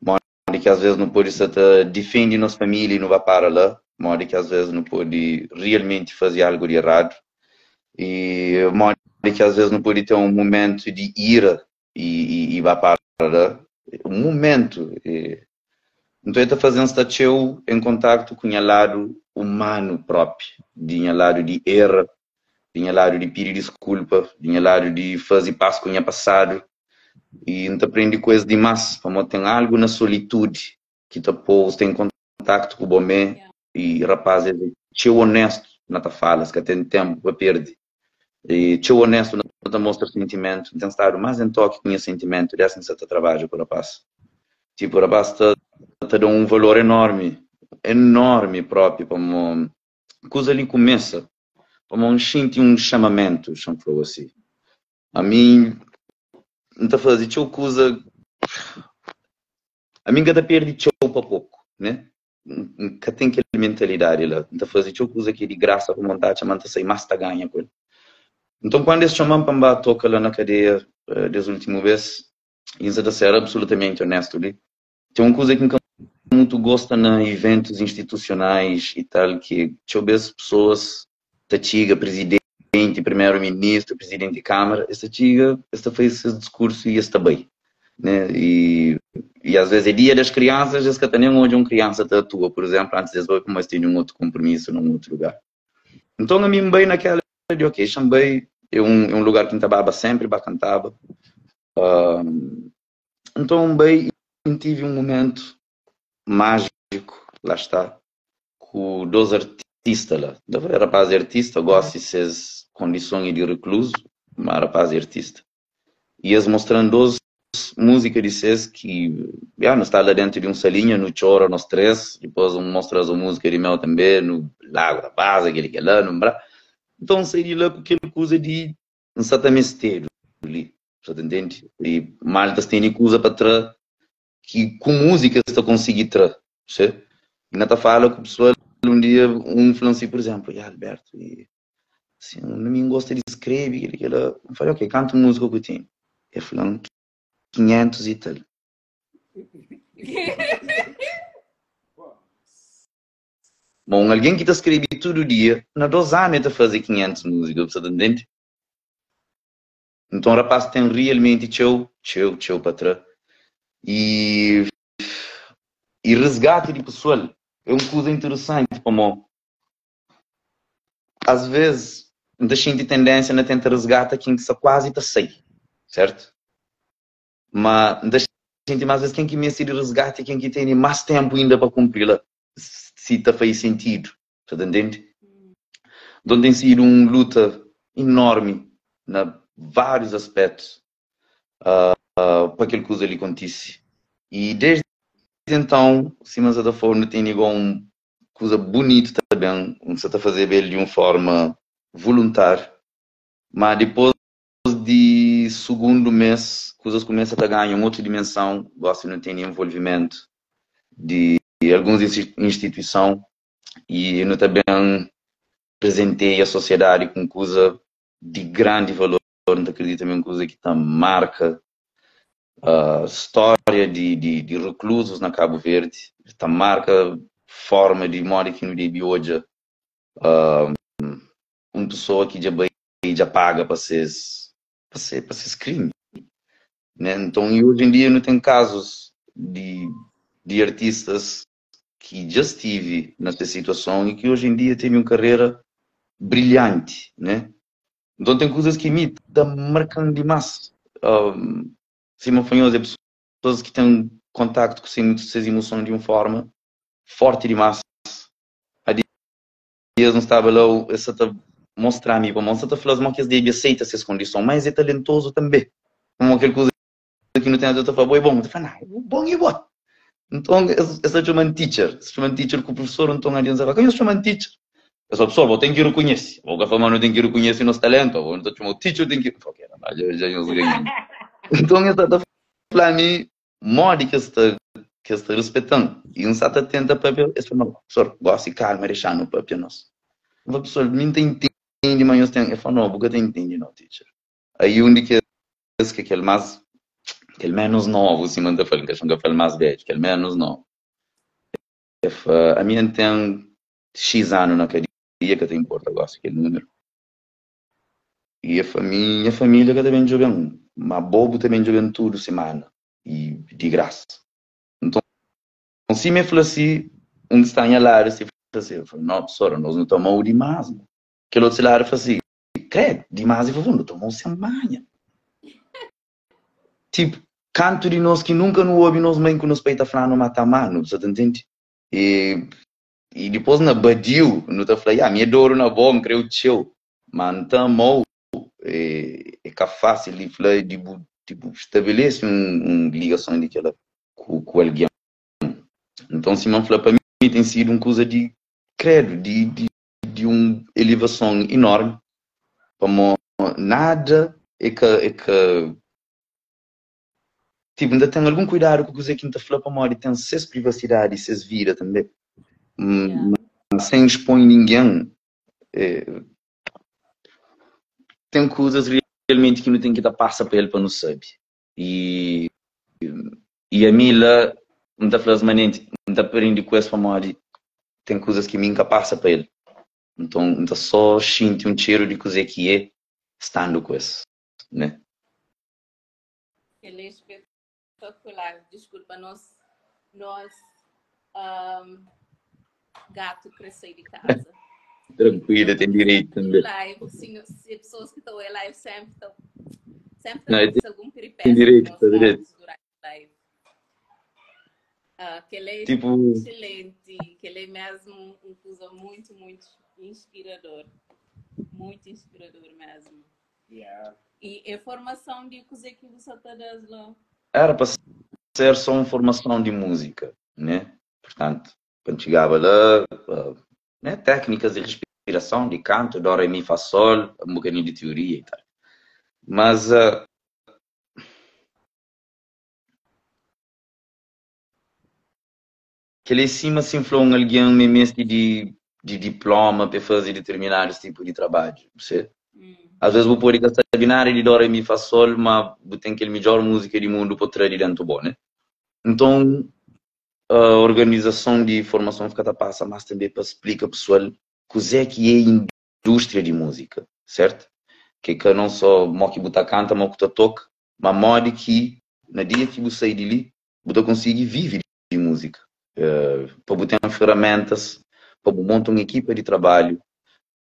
modo que às vezes não pode estar defende nossa família e não vai para lá, modo que às vezes não pode realmente fazer algo de errado, e modo que às vezes não pode ter um momento de ira e vai para lá, um momento. Então ele está fazendo statue em contato com o lado humano próprio, de lado de erro, de lado de pedir desculpa, de lado de fazer paz com o passado, e não aprende coisas demais, como tem algo na solitude que está posto em contato com o homem e rapaz é honesto na tua fala, que tem tempo para perder. E honesto não te mostra sentimento, tem estado mais em toque com o sentimento, e assim você trabalha com o rapaz. Tipo, o rapaz está dando um valor enorme, enorme próprio, como coisa ali começa, como um chamamento, chamou assim. A mim, não está fazendo tchau coisa, a mim cada perde tchau para pouco, né? Que tem aquela mentalidade lá, não está fazendo tchau coisa que de graça para montar, chamando sai mais tá ganha com ele. Então quando eles chamam para tocar lá na cadeia, das últimas vezes, isso está ser absolutamente honesto ali. Tem uma coisa que muito gosta em eventos institucionais e tal, que deixa as pessoas, Tatiga, presidente, primeiro-ministro, presidente de Câmara, esta fez esse discurso e está bem. Né? E às vezes é dia das crianças, esse que tem onde uma criança atua, por exemplo, antes de como eles têm um outro compromisso num outro lugar. Então a mim bem naquela de ok, Xambei é um lugar que estava sempre, bacantava. Então bem, tive um momento mágico, lá está, com dois artistas lá. O rapaz é artista, gosta de suas condições de recluso, mas rapaz é artista. E eles mostrando duas músicas de vocês que já não está lá dentro de um salinho, no choro, nos três, depois mostra a música de meu também, no Lago da Paz, aquele que é lá, no Brá. Então saí de lá com aquela coisa de um certo mistério ali, você entende? E Malta tem coisa para trás que com música você consegue trazer, certo? E não fala com o pessoal um dia, falou assim, por exemplo, Alberto, e, assim, não me gosta de escrever, eu falei, ok, canta música que eu tenho. Ele falou, 500 e tal. Bom, alguém que está escrevendo todo dia, na 2 anos está fazer 500 músicas, você entende? Então o rapaz tem realmente tchau para trás. E resgate de pessoal é uma coisa interessante, como às vezes a gente tendência a tentar resgatar quem que quase está sair, certo? Mas a gente às vezes quem que me resgate é quem que tem mais tempo ainda para cumprir-la, se está faz sentido, você entende? Então tem sido uma luta enorme na vários aspectos para aquele coisa ali acontece. E desde então, Simas da forma tem igual uma coisa bonita também, você está fazendo ele de uma forma voluntária, mas depois de segundo mês, coisas começam a ganhar uma outra dimensão, você não tem envolvimento de algumas instituições e eu também apresentei a sociedade com coisa de grande valor, não acredito também coisa que está marca a história de reclusos na Cabo Verde, está marca forma de modo que no dia de hoje uma pessoa que já paga para ser para ser crime, né? Então, e hoje em dia não tem casos de artistas que já estive nessa situação e que hoje em dia têm uma carreira brilhante, né? Então tem coisas que me marcam demais. Simão Fanhoso é pessoas que têm contacto com suas emoções de uma forma forte demais. Há dias não estava lá, essa está mostrar-me, para mostrar a falar que ele aceita essas condições, mas é talentoso também. Como aquela coisa que não tem nada a falar, bom, não, bom e bom. Então, essa chama teacher, que o professor não está a dizer, quem chama teacher? Essa pessoa, vou ter que reconhecer. Vou que a fama não tem que reconhecer nosso talento. Vou não chamar o teacher, tem que... Já não sei. Então, essa está falando a mim, morde que está respeitando. E um está atento para ver, esse não, professor, gosta de calma, deixar no papel nosso. O professor, me entende, mas eu tenho, eu falo, não, porque eu entende, não, teacher. Aí, um de que aquele mais, aquele menos novo, se manda falando, que eu falo mais velho, aquele menos novo. A minha tem X anos na cadeia, que tem em Portugal, aquele número. E a minha família que também jogando, mas bobo também jogando tudo semana, e de graça. Então, se me fala assim, onde está em alar, se assim, eu falo, não, professora, nós não tomamos demais. Aquele outro celular fala assim, credo, demais, e falou, não tomamos sem manha. Tipo, canto de nós que nunca não ouve nós mãe que nos peita falar no matamano, você entende? E depois na Badiu, não está falando, minha dor na boa, creio teu, mas não estamos, é fácil de falar, tipo, estabelece uma ligação daquela com alguém. Então, se não falar para mim, tem sido uma coisa de credo, de uma elevação enorme, como nada é que tipo, ainda tem algum cuidado com o que está falando para mim, tem suas privacidade e suas vidas também, sem expor ninguém. Tem coisas realmente que não tem que dar passa para ele para não saber. E a mim lá, não está falando manente, não está aprendendo com essa família, tem coisas que me passa para ele. Então, não está só sentindo um cheiro de coisa que é estando com isso, né? Ele é espetacular. Desculpa, nós gato crescer de casa. Tranquila, tem direito também. Live, sim, se pessoas que estão em live sempre Não, acontece algum peripécio tem direito, com tem os direito. gatos durante a live. Que ele é Tipo, excelente, que ele é mesmo uma coisa muito, muito inspirador. Muito inspirador mesmo. Yeah. E a formação de coisa que você está dando lá? era para ser só uma formação de música, né? Portanto, quando chegava lá, né, técnicas de respiração, de canto, do, re, mi, fa, sol, um bocadinho de teoria e tal. Mas que lá em cima se inflou alguém mesmo de diploma para fazer determinados tipos de trabalho. Você? Às vezes vou poder gastar binário de do, re, mi, fa, sol, mas tem aquele melhor música do mundo para trazer dentro bom, né? Então, a organização de formação fica passa, mas também para explicar pessoal o que é a indústria de música, certo? Que não só que você canta, que toca, mas modo que na dia que você sai de ali, você consegue viver de música. Para você ter ferramentas, para você montar uma equipe de trabalho,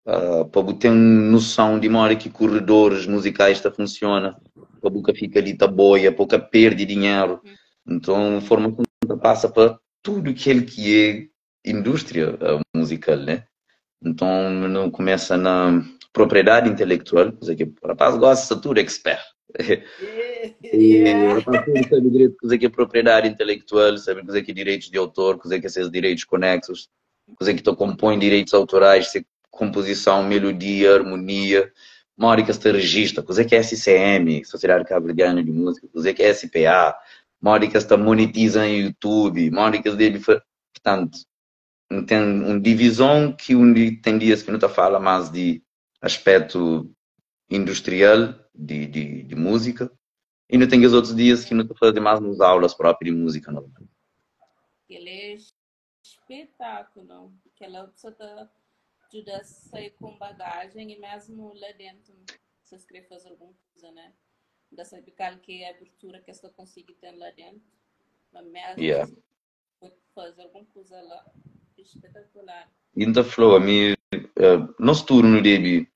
para você ter noção de modo que corredores musicais funcionam, para você ficar ali tá boia, para você perde dinheiro. Então, a formação passa para tudo aquilo que é indústria musical, né? Então, não começa na propriedade intelectual, que o rapaz gosta de tudo, expert. E o rapaz sabe direito o que é propriedade intelectual, sabe o que é direitos de autor, o que é esses direitos conexos, o que tu compõe direitos autorais, se composição, melodia, harmonia, uma hora que você registra, o que é SCM, Sociedade Cabo-Verdiana de Música, o que é SPA, uma hora que você monetiza em YouTube, uma hora que você deve... Portanto, tem uma divisão que tem dias que não está fala mais de aspecto industrial de música e não tem os outros dias que não está falando mais nas aulas próprias de música não. Ele é espetáculo, que ela pessoa está ajuda a sair com bagagem e mesmo lá dentro se você quer fazer alguma coisa, né? Da saber qual que é a abertura que você consegue ter lá dentro. Mas mesmo Yeah. se pode fazer alguma coisa lá, espetacular. Ainda falou, a mim, nosso turno de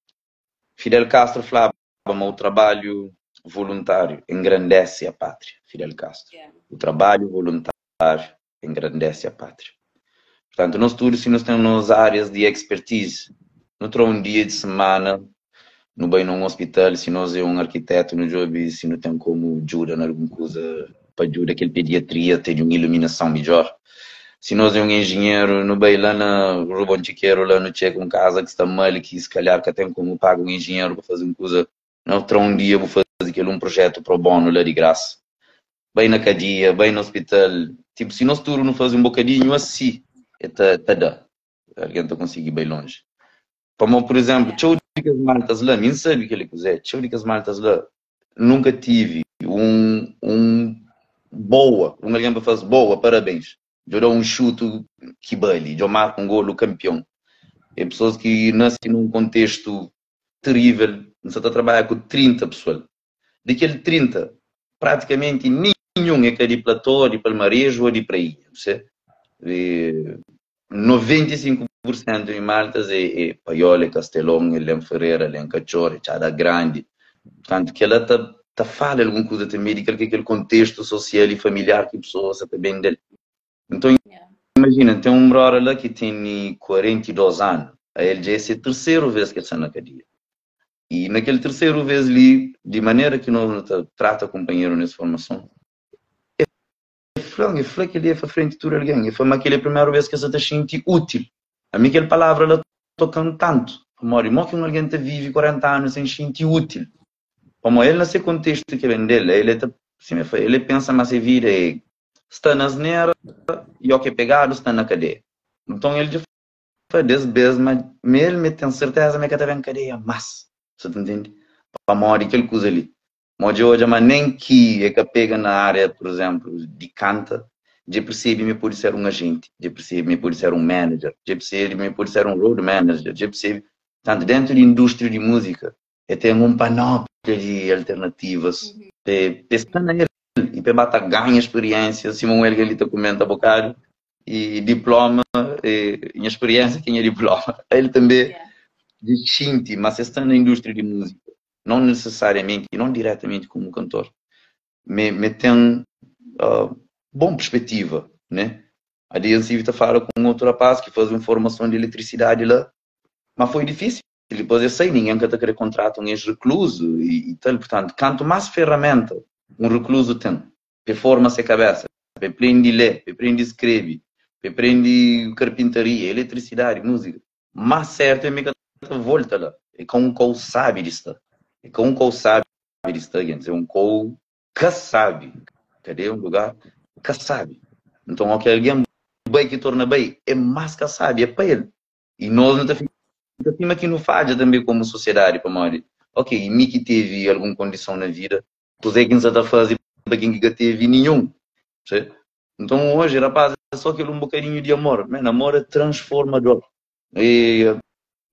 Fidel Castro falava, o trabalho voluntário engrandece a pátria, Fidel Castro. Yeah. O trabalho voluntário engrandece a pátria. Portanto, nós todos, se nós temos áreas de expertise, não terá um dia de semana, no bem num hospital, se nós é um arquiteto no job, se não tem como ajuda em alguma coisa, para ajuda aquele pediatria, ter uma iluminação melhor. Se nós é um engenheiro, no bem lá na Rubon Chiqueiro, lá no Checo, um casa que está mal, que se calhar que tem como pagar um engenheiro para fazer uma coisa, não terá um dia vou fazer aquele um projeto pro bono lá de graça. Bem na cadeia, bem no hospital, tipo, se nós turno não fazer um bocadinho assim, tá dá. Alguém está conseguir bem longe. Como, por exemplo, deixa eu dizer que as maltas lá, nem sabe o que ele quiser, deixa eu dizer que as maltas lá, nunca tive boa, alguém para fazer boa, parabéns. Eu dou um chute que bale, eu marco um golo campeão. É pessoas que nascem num contexto terrível, você está a trabalhar com 30 pessoas. Daquele 30, praticamente nenhum é de platô, de palmarejo ou de praia. Você? 95% em Maltas é Paiola, Castelão, Lem Ferreira, Lem Cachorro, Chada Grande. Portanto, que ela está fala alguma coisa também de aquele contexto social e familiar que a pessoa está bem dele. Então, imagina, tem um brother lá que tem 42 anos. A ele já é a terceira vez que ele está na cadeia. E naquele terceiro vez ali, de maneira que nós trata companheiro nessa formação, eu falei que ele é para frente de tudo alguém. Eu falei, mas aquela é a primeira vez que você está sentindo útil. A mim aquela palavra ela tocando tanto. Mori, que alguém está vive 40 anos sem sentir útil. Como ele nesse contexto que vem dele, ele pensa, mas a vida está nas neiras e o que é pegado está na cadeia. Então ele já faz 10 vezes, mas ele tem certeza que está bem cadeia, mas, você entende? Para morrer aquele coisa ali. Mas hoje, mas nem que é que pega na área, por exemplo, de canta, já percebe-me por ser um agente, já percebe-me por ser um manager, já percebe-me por ser um road manager, já percebe, tanto dentro da indústria de música, tem um panóplia de alternativas, pensando nele, e para ganhar experiência, Simão ele está comenta um bocado, e diploma, em experiência, quem é diploma, ele também distingue, mas está na indústria de música, não necessariamente, e não diretamente como cantor, mas tem boa perspectiva, né? A dia seguinte fala com outro rapaz que faz uma formação de eletricidade lá, mas foi difícil. Depois eu sei, ninguém quer ter contrato, um ex-recluso e tal, portanto, quanto mais ferramenta um recluso tem, para forma-se a cabeça, para aprender a ler, para aprender a escrever, para aprender carpintaria, eletricidade, música, mais certo é que volta lá. É com um que sabe disso. É com um que sabe disso, é um que sabe. Cadê um lugar que sabe? Então, o que alguém bem que torna bem, é mais que sabe, é para ele. E nós não estamos acima que não falha também como sociedade, para morrer. Ok, e mim que teve alguma condição na vida, pois é que não está fazendo para quem que teve nenhum. Certo? Então hoje, rapaz, é só aquele um bocadinho de amor. Man, amor é transformador. E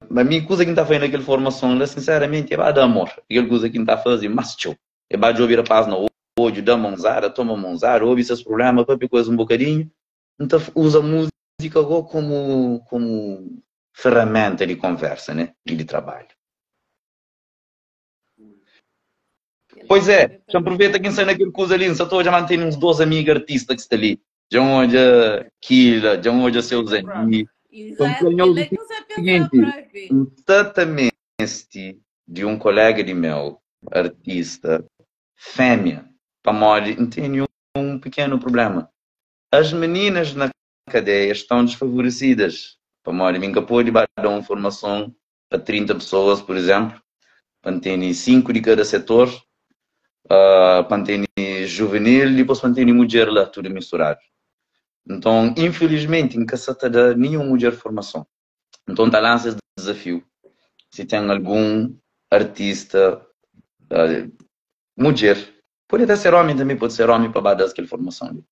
a minha coisa que está fazendo aquela formação, sinceramente, é para dar amor. Aquela coisa que está fazendo, mas tchau. É para de ouvir a paz na hoje, dá mãozada, toma mãozada, ouve esses problemas, qualquer coisa um bocadinho. Então usa a música como ferramenta de conversa, né? E de trabalho. Pois é, já aproveita que ensina aquele coisa ali, só estou já mantendo uns 12 amigos artistas que estão ali. Já hoje a Kila, já hoje a seus amigos. Exato, ele é que usa a seguinte, exatamente de um colega de meu, artista, fêmea, para morrer, não tem nenhum pequeno problema. As meninas na cadeia estão desfavorecidas. Para morrer, nunca pode dar uma formação para 30 pessoas, por exemplo, para ter 5 de cada setor, para ter juvenil e depois para ter mulher lá, tudo misturado. Então, infelizmente, em Caçata dá nenhuma mulher formação. Então, está lá esse desafio. Se tem algum artista, mulher, pode até ser homem também, pode ser homem para dar aquela formação.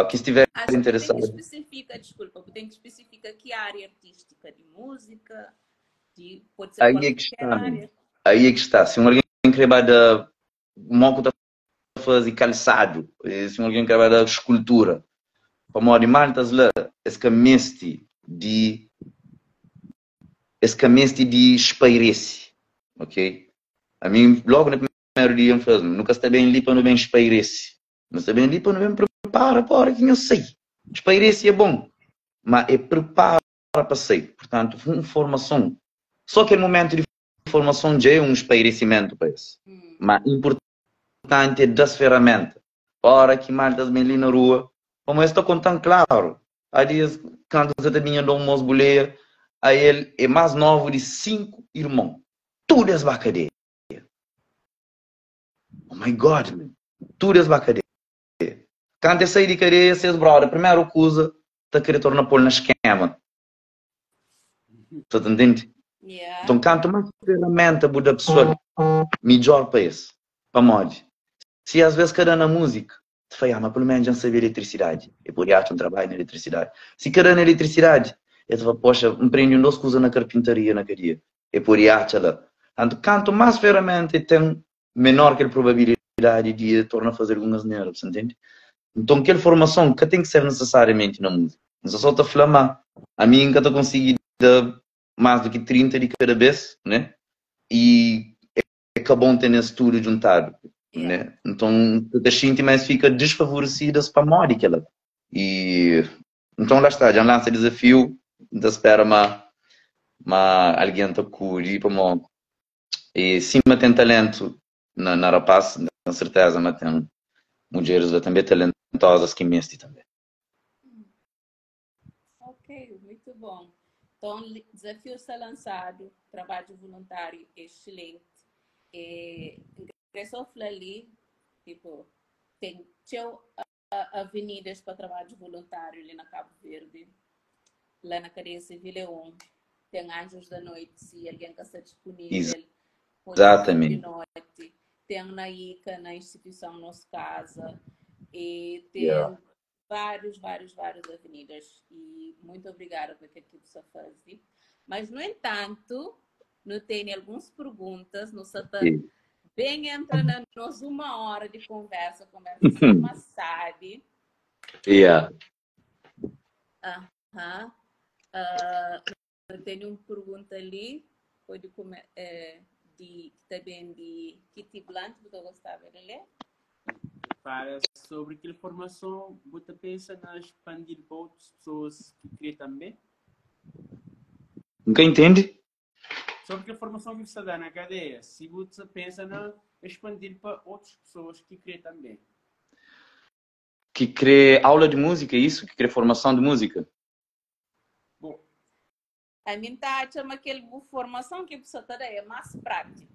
Que estiver interessado. Tem que especificar, desculpa, tem que especificar que área artística, de música, pode ser aí qualquer área. Aí é que está. Se alguém quer da moco tá fazer calçado, se alguém quer da escultura, para morar maltas lá, esse cameste de espairece, ok? A mim, logo no primeiro dia, eu falei, nunca está bem limpo, não bem espairece. Não está bem limpo, não bem prepara para que eu sei. Espairece é bom, mas é prepara para sair. Portanto, formação. Só que no momento de formação já é um espairecimento para isso. Mas importante é das ferramentas. Para que maltas bem ali na rua, como eu estou contando, claro. Há dias, quando você também andou um boleia, aí ele é mais novo de 5 irmãos. Todas para cadeia. Oh my God, man. Todas para cadeia. Quando eu saí de cadeia, vocês, brother, primeiro coisa, está querendo tornar pôr na esquema. Você entende? Yeah. Então, quanto mais ferramenta da pessoa, melhor para isso. Para mod. Se às vezes quer na música, te fala, mas pelo menos já sabe eletricidade. E por isso um trabalho na eletricidade. Se quer na eletricidade, eu te falo, poxa, empreende duas coisas na carpintaria na cadeia. E por isso lá. Então, quanto mais ferramenta tem, menor que a probabilidade de tornar a fazer algumas neiras, entende? Então, aquela formação que tem que ser necessariamente na música. Não só te falar, a mim nunca consegui mais do que 30 de cada vez, né? E é bom ter esse tudo juntado, né? Então, a gente mais fica desfavorecida para a moda que ela. E então lá está, já lança desafio, da espera mas alguém tá curi para mo e sim, mas tem talento na rapaz, com certeza, mas tem mulheres também talentosas que mestre também. Ok, muito bom. Então, o desafio está lançado, trabalho voluntário excelente. E ingressou ali, tipo, tem avenidas para trabalho voluntário ali na Cabo Verde, lá na Cadeia Civil Leão, tem Anjos da Noite, se alguém está disponível, pode ser de noite, tem na ICA, na instituição Nossa Casa, e tem várias avenidas, e muito obrigada por aquilo que você faz. Mas, no entanto, não tem algumas perguntas, não está bem entrando nós uma hora de conversa sabe. Eu tenho uma pergunta ali, pode também de Kitty Blunt, que eu gostava de ler. Para sobre aquela formação, você pensa na expandir para outras pessoas que querem também? Nunca entende? Sobre a formação que você dá na cadeia, se você pensa na expandir para outras pessoas que querem também. Que crê aula de música, isso? Que crê formação de música? Bom, a mim tá chama aquele formação que você está é mais prático.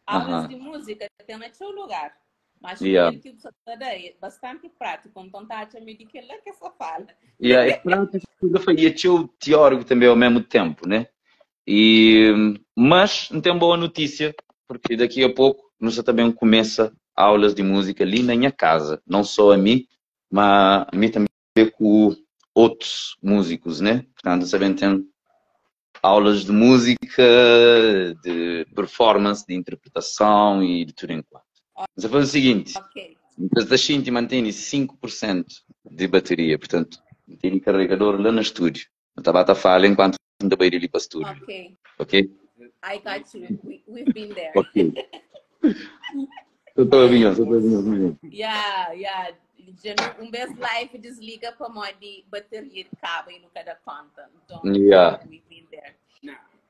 Aulas de música tem no seu lugar. Mas aquele que você está é bastante prático. Então tá chama de que é que só fala. É prático e é teórico também ao mesmo tempo, né? Mas não tem boa notícia, porque daqui a pouco nós também começa aulas de música ali na minha casa. Não só a mim, mas a mim também com outros músicos, né? Portanto, sabem, tem aulas de música, de performance, de interpretação e de tudo enquanto. Mas eu vou fazer o seguinte, a gente mantém 5% de bateria, portanto, tem carregador lá no estúdio. Eu estava a falar enquanto não vai ir ali para o estúdio. Ok? I got you. We've been there. Ok. Estou a vir. Yeah. Um best life desliga para de bateria de cabo e no cada conta. Então, we've been there.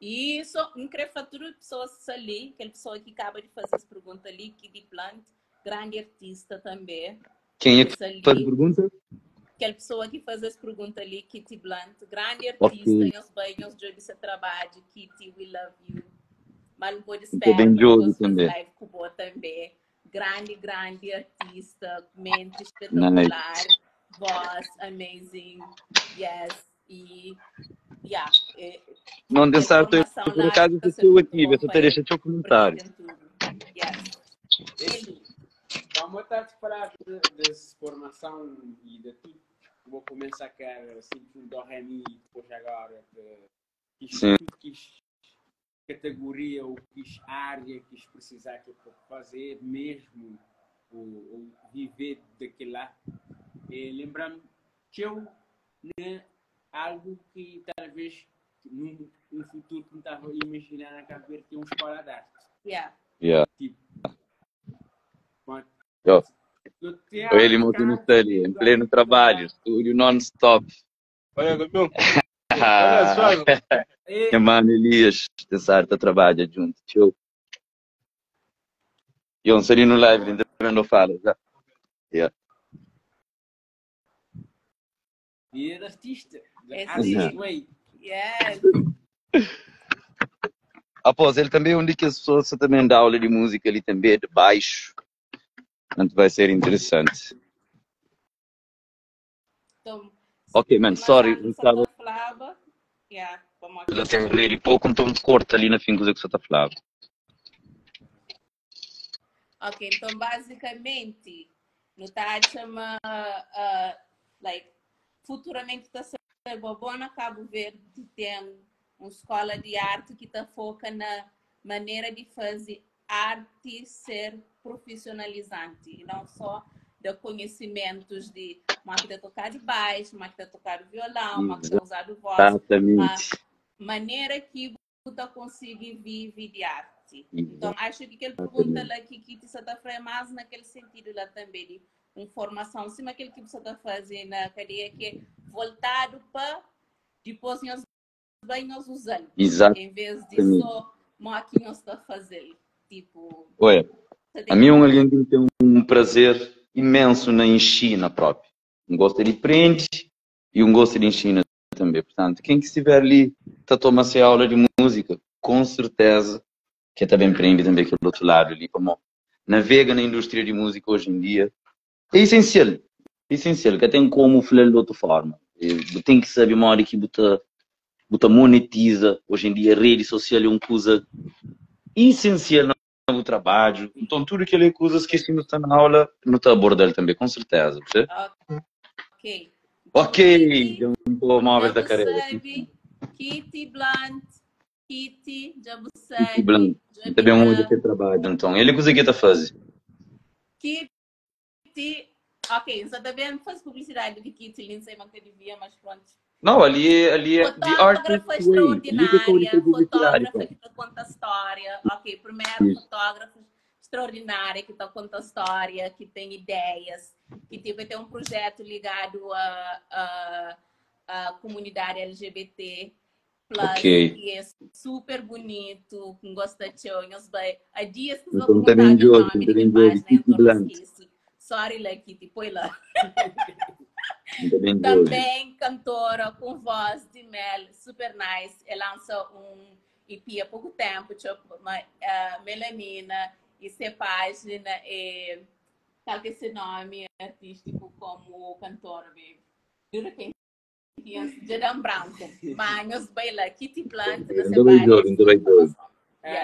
E isso, incrível, pessoas ali, aquela pessoa que acaba de fazer essa pergunta ali, que de Blunt, grande artista também. Quem é que faz a pergunta? Aquela pessoa que faz essa pergunta ali, Kitty Blunt, grande artista, em os banhos de seu trabalho, Kitty, we love you. Mas não pode esperar, porque também. Live com também. Grande artista, mente espetacular, voz amazing, yes, e não deixar por acaso estou aqui, eu só deixa o teu comentário. Vamos estar a falar dessa formação e de tudo. Vou começar a assim, do Remi, depois agora, tudo que categoria ou que área que precisar que para fazer mesmo ou viver daquilo lá. Lembrar-me que eu, né, algo que talvez no futuro que me estava a imaginar na cabeça que é uma escola de arte. Yeah. Tipo, Ele montando ali, em pleno trabalho, estúdio non-stop. Olha, meu. Olha só. Minha mano Elias, de certa trabalha junto. Tio. E um seria no live, ainda não fala. Já. Yeah. E era artista. Yes. Após ele também é um que as pessoas também dá aula de música ali também, de baixo. Portanto, vai ser interessante. Então, Ok, man, sorry. Gustavo. Yeah, eu tenho que ler pouco, então te corta ali na fim que você está falando. Ok, então basicamente, no tá chama, like, futuramente está sendo bom na Cabo Verde tem uma escola de arte que está foca na maneira de fazer arte ser profissionalizante e não só de conhecimentos de máquina tocar de baixo, máquina tocar de violão, máquina usar de voz, mas maneira que você consiga viver de arte. Então, acho que ele pergunta lá que você está fazendo mais naquele sentido lá também, de informação, sim, aquele que você está fazendo na cadeia que é voltado para depois nós banhos usando, em vez de só máquinas está fazendo. Tipo, olha, a mim é alguém que tem um prazer imenso na China própria. Um gosto de aprende e um gosto de China também. Portanto, quem que estiver ali está tomando essa aula de música, com certeza que também aprende também aquele outro lado ali, como navega na indústria de música hoje em dia. É essencial, que tem como falar de outra forma. Tem que saber uma hora que você monetiza. Hoje em dia a rede social é uma coisa essencial no trabalho. Então tudo aquelas coisas que não está na aula, não está abordando também, com certeza. Ok. Ok, um pouco móveis da carreira. Kitty Blunt, já você Kitty Blunt. Também muito de trabalho, então. Ele coisa que está fazendo. Kitty, ok, só também faz publicidade de Kitty, não sei mais que devia, mas pronto. Não, ali é fotógrafa extraordinária, fotógrafa que conta história. Ok, primeiro fotógrafa extraordinária que conta história, que tem ideias, que tipo, tem um projeto ligado à comunidade LGBT+, que é super bonito, com gosta de sonhos. Há dias que vou contar o nome de página, sorry, like, Kitty, põe lá. Também cantora com voz de mel, super nice. Ela lançou um EP há pouco tempo, Melanina, e essa página é tal que esse nome artístico como cantora, dura quem Jadam Branco, mas baila Kitty Blunt,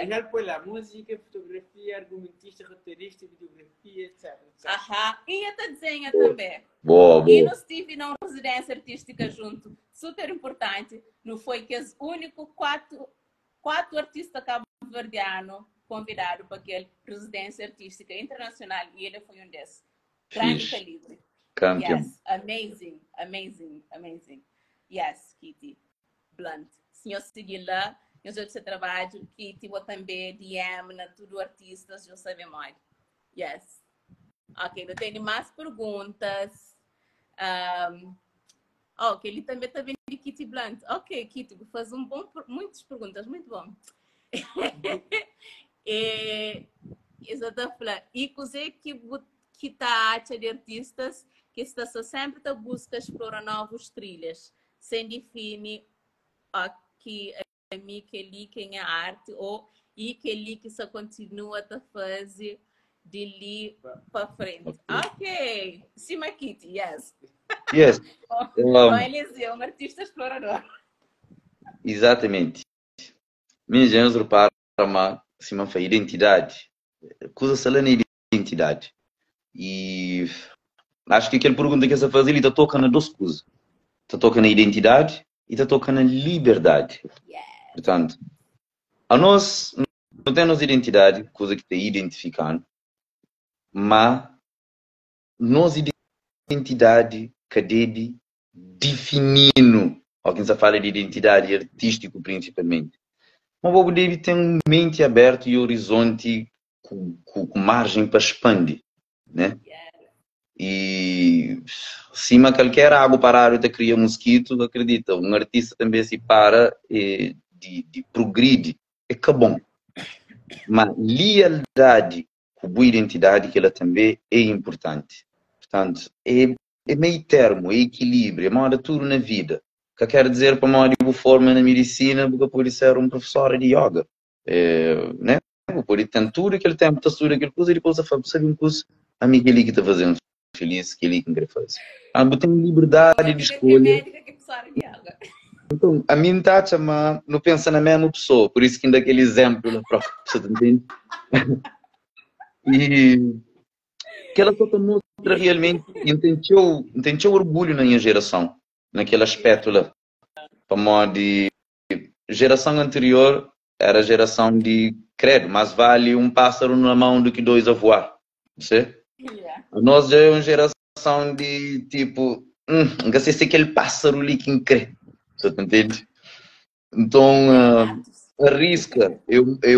já põe lá música, fotografia, argumentista, roteirista, videografia, etc. E até desenha também. Boa. E nós tive na residência artística junto, super importante. Não foi que os únicos quatro artistas cabo-verdianos convidados para aquela residência artística internacional e ele foi um desses. Grande calibre. Campeão. Yes, amazing. Yes, Kitty Blunt. Senhor seguir lá. Eu já te trabalho que tipo também DM na tudo artistas, já sabe mais. Yes. Ok, não tenho mais perguntas. Ok, ele também está vendo de Kitty Blunt. Ok, Kitty, faz muitas perguntas, muito bom. Exatamente. E coisa que está de artistas que está sempre a buscar explorar novas trilhas, sem definir que quem é arte ou que só continua a fazer de ali para frente. Ok. Sima Kitty, yes. Yes. Ele é um artista explorador. Exatamente. Minha gente para uma cima foi identidade. Coisa salana é identidade. E acho que aquela pergunta que você faz ele está tocando nas duas coisas. Está tocando na identidade e está tocando na liberdade. Yeah. Portanto, A nós não temos identidade, coisa que te identificando, mas nós identidade cadê definindo, alguém já fala de identidade artístico principalmente. Mas o deve ter uma mente aberta e horizonte com margem para expandir, né? E cima qualquer água parar e cria mosquito, acredita, um artista também se para de progride, é que bom. Mas lealdade com boa identidade que ela também é importante. Portanto, é meio termo, é equilíbrio, é moda tudo na vida. Que quer dizer para uma de forma na medicina, porque pode ser um professor de yoga, né? Pode ter tudo aquele tempo, tudo aquele coisa, e depois sabe um curso, amigo ali que está fazendo feliz, que ele quer fazer. Tem liberdade de escolha. Então, a minha taxa não pensa na mesma pessoa, por isso que ainda aquele exemplo na própria pessoa, entende? E que ela só mostra realmente, entendeu orgulho na minha geração, naquele aspecto lá. Para de geração anterior, era a geração de credo, mas vale um pássaro na mão do que dois a voar. Você? Nós já é uma geração de tipo, não sei se é aquele pássaro ali que crê. Você entende? Então, arrisca,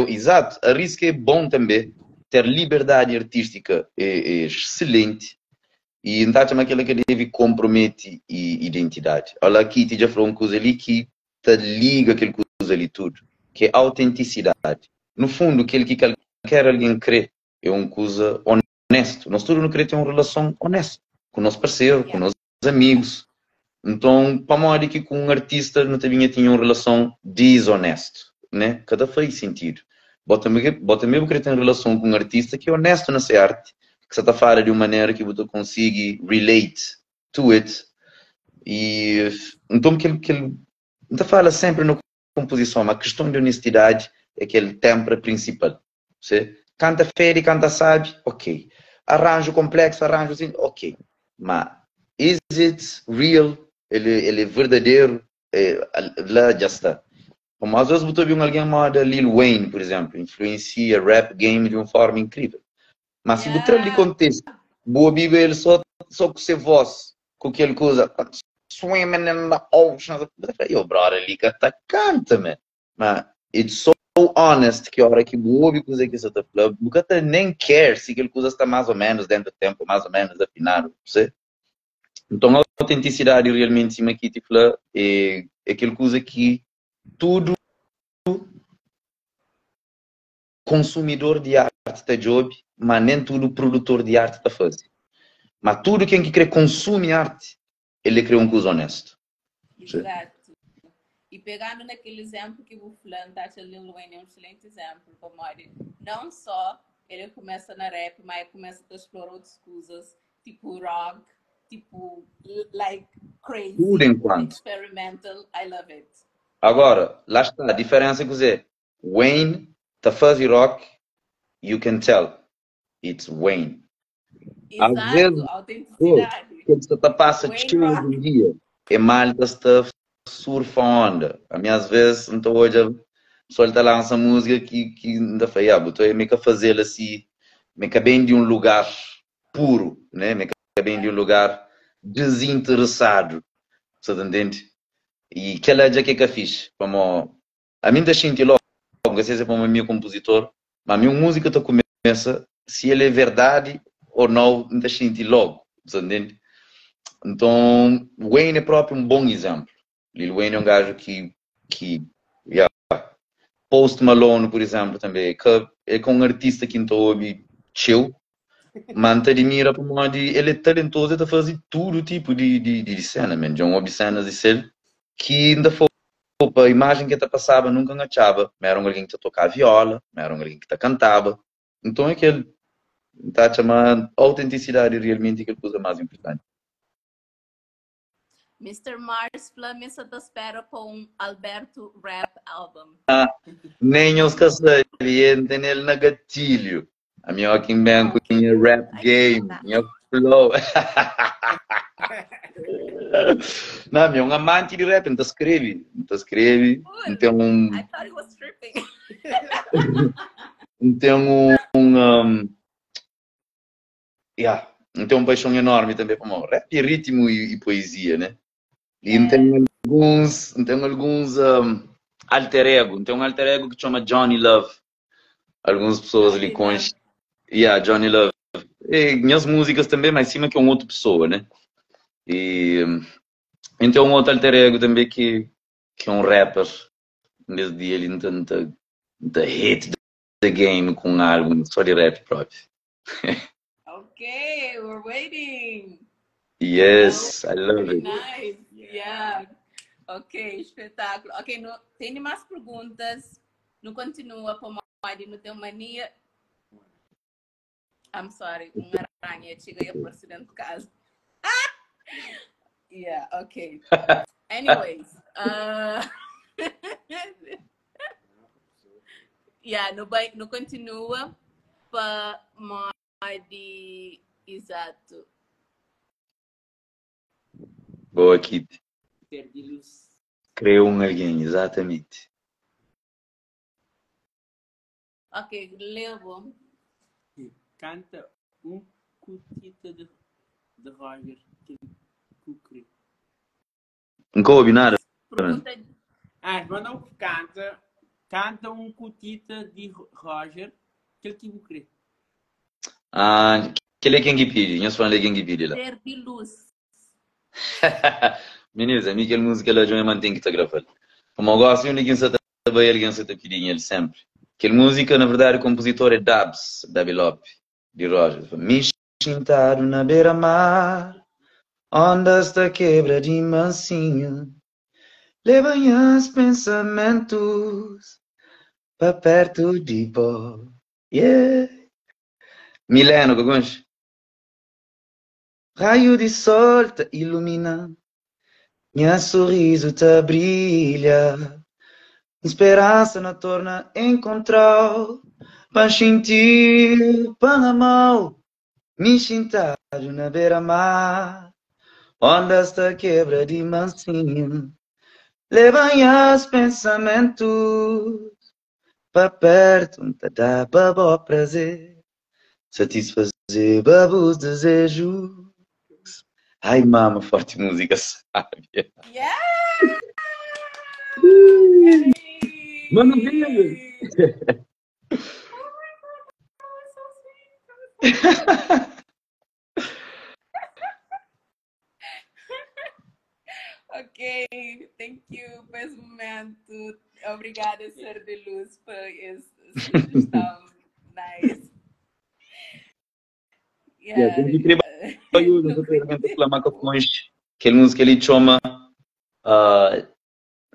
exato, arrisca é bom também. Ter liberdade artística é excelente. E então, aquilo que deve comprometer e identidade. Olha aqui, te já falou uma coisa ali que te liga aquele coisa ali tudo, que é autenticidade. No fundo, aquele que qualquer alguém crê é uma coisa honesto. Nós todos não queremos ter uma relação honesta com o nosso parceiro, com os nossos amigos. Então, para modo que com um artista não tinha uma relação desonesta, né? Cada faz sentido. Bota mesmo querer ter uma relação com um artista que é honesto nessa arte, que você está falando de uma maneira que você consiga relate to it. E então que ele não fala sempre na composição, mas a questão de honestidade é aquele tempo principal. Você canta feio, canta sabe, ok. Arranjo complexo, arranjo assim, ok. Mas is it real? Ele é verdadeiro? Lá já está. Como às vezes você viu alguém chamado Lil Wayne, por exemplo, influencia o rap game de uma forma incrível. Mas se você lhe contexto, boa Bíblia, ele só com sua voz, com aquele coisa, swimming in the ocean. Eu, brother, ali canta, man. Mas it's so honest que a hora que boa coisa que você está falando, você nem quer se aquele coisa está mais ou menos dentro do tempo, mais ou menos afinado, você. Então, a autenticidade realmente, cima aqui, tipo, é aquele coisa que tudo consumidor de arte está job, mas nem tudo produtor de arte está fazendo. Mas tudo quem quer consumir arte, ele cria um coisa honesto. Exato. E pegando naquele exemplo que o fulano está achando, Lil Wayne é um excelente exemplo, como não só ele começa na rap, mas começa a explorar outras coisas, tipo rock, tipo, like, crazy, tudo enquanto. experimental, I love it. Agora, lá está, a diferença é que Wayne está fazendo rock, you can tell, it's Wayne. Exato, às vezes, autenticidade. Quando você passa de um dia, é mal que está surfa onda. A minha às vezes, então hoje, só ele está lança música que ainda foi, então é meio que fazer assim, meio que bem de um lugar puro, né? Meio que bem de um lugar desinteressado, você entende? E que ela já que é fixe, como a mim da gente logo, não sei se é para o meu compositor, mas a minha música tá começa se ele é verdade ou não, da gente logo, você entende? Então, Wayne é próprio um bom exemplo. Lil Wayne é um gajo que yeah. Post Malone, por exemplo, também, que é com um artista que não ouve chill, mas te admira por modo de ele é talentoso, ele faz tudo tipo de cena, man. Já houve cenas de ser que ainda foi a imagem que ele passava nunca achava. Era alguém que tocava viola, era alguém que cantava. Então é que ele está chamando autenticidade realmente que é a coisa mais importante. Mr. Mars, Flamengo te espera para um Alberto Rap Album. Nem os caçadores entram ele na gatilho. A minha aqui em Banco tinha rap game, tinha flow. Não, meu, um amante de rap, não escreve. Não escreve. Cool. Então, I thought he was tripping. então yeah. Então, uma paixão enorme também para o rap, e ritmo e poesia, né? E tem alguns alter ego. Tem um alter ego que chama Johnny Love. Algumas pessoas ali com... Yeah, Johnny Love. E minhas músicas também, mas cima que é uma outra pessoa, né? E então um outro alter ego também que é um rapper. Nesse dia ele tenta hit the game com um álbum só de rap próprio. Okay, we're waiting. Yes, I love it. Nice, yeah. Ok, espetáculo. Ok, não, tem mais perguntas? Não continua para mais, não tem mania. I'm sorry, uma aranha chega e apareceu dentro de casa. Yeah, ok. Anyways, yeah, não continua para mais de exato. Boa, Kit. Ser de luz. Criou um alguém, exatamente. Ok, Levo. Canta um cutita de Roger que cucre. Nunca ouvi nada. Pergunta. Mas não canta um cutita de Roger que cucre. Ah, aquele é quem que pede. Nós falamos de quem que pede lá. Ser de luz. Meninos, a minha música lá já mantém que está gravando. Como eu gosto, eu ninguém se trabalha, alguém se pedindo ele sempre. Aquela música, na verdade, o compositor é Dabi Lop, de Roger. Me sentaram na beira-mar, ondas da quebra de mansinho, levam os pensamentos para perto de pó. Yeah. Mileno, Gogunch. Raio de sol te ilumina, meu sorriso te brilha, esperança na torna encontrar, para sentir Panamá, me sentado na beira-mar, ondas da quebra de mansinho, levam os pensamentos para perto, te dá babo prazer, satisfazer babos desejos. Ai, mama, forte música, sabe? Yeah! Mano, viu? Ok, thank you por esse momento. Obrigada, Ser de Luz, por essa sugestão. Nice. Yeah. Aquela música ele chama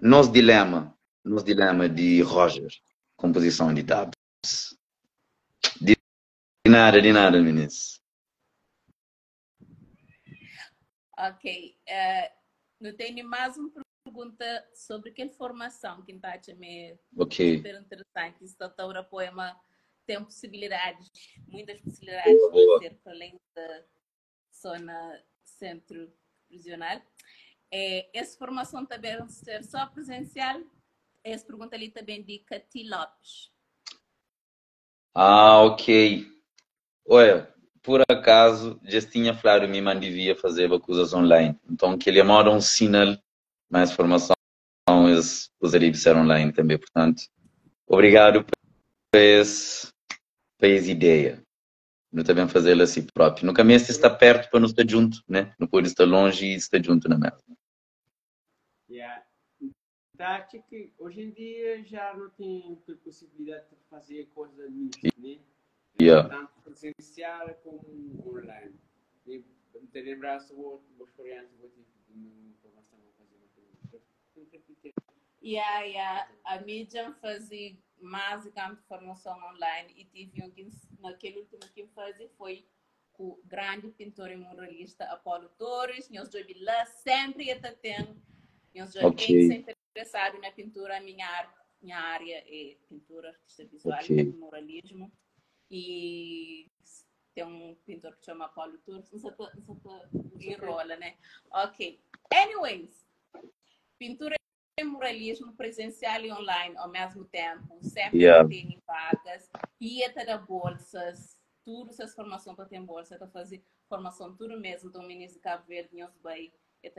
Nos Dilema de Roger, composição de Dabs. De nada, meninas. Ok, não tenho mais uma pergunta sobre aquela formação que está super interessante. Isso doutora poema tem possibilidades, muitas possibilidades de ser para além da zona centro prisional. Essa formação também vai ser só presencial? Essa pergunta ali também de Cati Lopes. Ah, ok. Olha, por acaso, já tinha falado me devia fazer coisas online. Então, que ele mora um sinal, mais formação, eles poderiam ser online também. Portanto, obrigado por essa ideia. Não também fazê-la a si próprio. No caminho, se está perto para não estar junto, né? Não pode estar longe e estar junto na mesma. Yeah. Acho que hoje em dia já não tem possibilidade de fazer coisas mistas, né? Yeah. Tanto presencial como online. E te lembrar se vou experiência, vou ter informação a fazer uma pergunta. Yeah. A mídia fazia mais de formação online e tive naquele último que fazia foi o grande pintor e muralista Apolo Torres. Nós dois lá sempre até tem. Nós dois sempre interessados na pintura. Minha área é pintura, artista visual, muralismo. E tem um pintor que chama Apolo Torres. Não sei enrola, né? Ok. Anyways, pintura e muralismo presencial e online ao mesmo tempo, sempre tem vagas, e dar bolsas, tudo essas formações para ter bolsa, para fazer formação tudo mesmo do Ministério de Cabo Verde, nós vai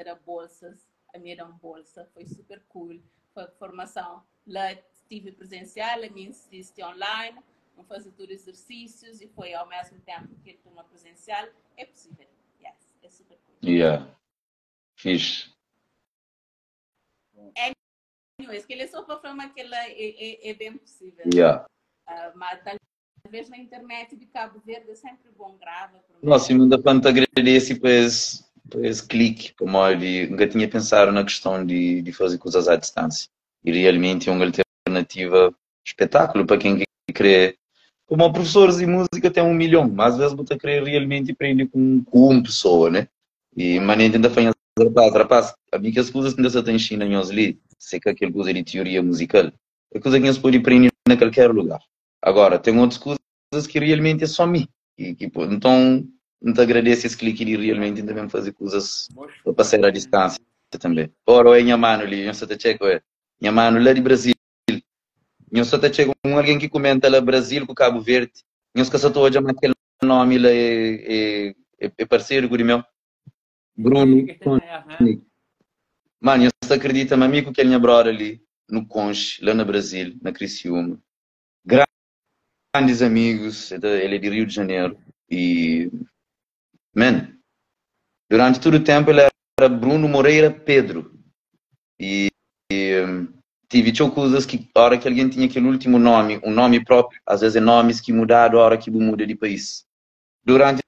dar bolsas, a minha dão bolsa, foi super cool, foi formação, lá tive presencial, a minha assiste online, vamos fazer todos os exercícios e foi ao mesmo tempo que ele turma presencial, é possível, yes, é super cool. Fixe. Anyways, que ele só para falar que ela é bem possível. Mas talvez na internet de Cabo Verde é sempre bom gravar. Próximo da Panta agradece por esse clique, como eu nunca tinha pensado na questão de fazer coisas à distância. E realmente é uma alternativa espetáculo para quem quer. Como professores de música tem 1 milhão, mas às vezes você quer realmente aprender com uma pessoa, né? E maneira ainda faz rapaz, a mim que as coisas que ainda se tem em China em ali, sei que aquele coisa de teoria musical, é coisa que se pode aprender em qualquer lugar. Agora, tem outras coisas que realmente é só mim. Então, não te agradeço esse clique de realmente também fazer coisas para passar à distância também. Ora, é minha mano ali, eu só te checo, minha mano lá de Brasil. Eu só te checo alguém que comenta lá Brasil com Cabo Verde. Eu só estou a chamar aquele nome lá, é parceiro do meu. Bruno. Mano, eu só acredito, meu amigo, que ele é brother ali, no Conche, lá no Brasil, na Criciúma. Grandes amigos, ele é de Rio de Janeiro. E, man, durante todo o tempo ele era Bruno Moreira Pedro. E tive coisas que, a hora que alguém tinha aquele último nome, um nome próprio, às vezes é nomes que mudaram a hora que muda de país. Durante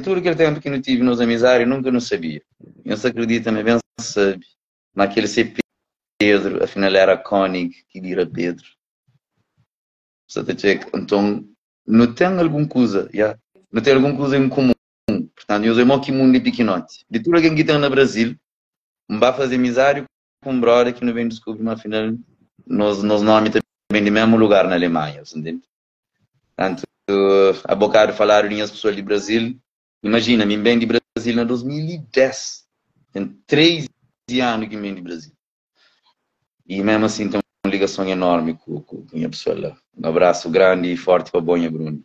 todo aquele tempo que não tive nos amizades, nunca não sabia. Eu só acredito, também bem sabe, naquele ser Pedro, afinal era Koenig, que dira Pedro. Então, não tem alguma coisa, não tem alguma coisa em comum. Portanto, eu sou que mundo de pequenote. De tudo alguém que tem no Brasil, não vai fazer amizade com um brother que não vem descobrir, mas afinal, nos nomes também do mesmo lugar na Alemanha, entende? Portanto, a bocado falaram as pessoas de Brasil. Imagina, me vem de Brasil em 2010. Tem 13 anos que me vem de Brasil. E mesmo assim tem uma ligação enorme com a minha pessoa lá. Um abraço grande e forte para a Bonha, Bruno.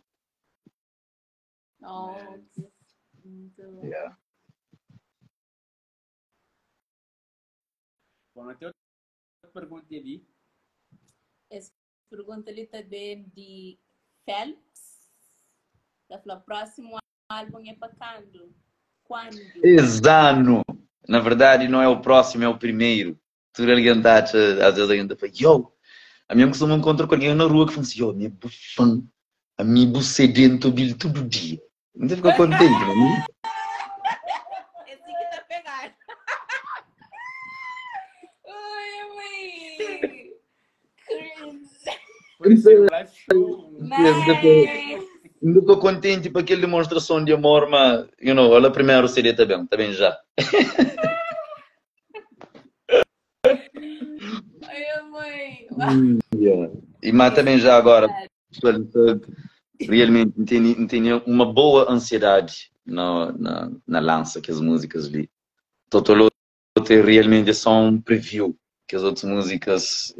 Bom, até outra pergunta ali. Essa pergunta ali também de Phelps. Ela falou, próximo álbum é para quando? Exato. Na verdade, não é o próximo, é o primeiro. Tudo alguém está, às vezes alguém fala, yo, a minha costuma encontrar com alguém na rua que fala assim, yo, minha fã, a minha sedento bil todo dia. Não fica contente, né? Esse que tá pegado. Ui, ui. Cringe. Foi ser um live show. Não estou contente para aquela demonstração de amor, mas, ela primeiro seria também já. Ai, mãe. E mas também já agora, realmente tem uma boa ansiedade na lança que as músicas ali. Totolote realmente é só um preview que as outras músicas,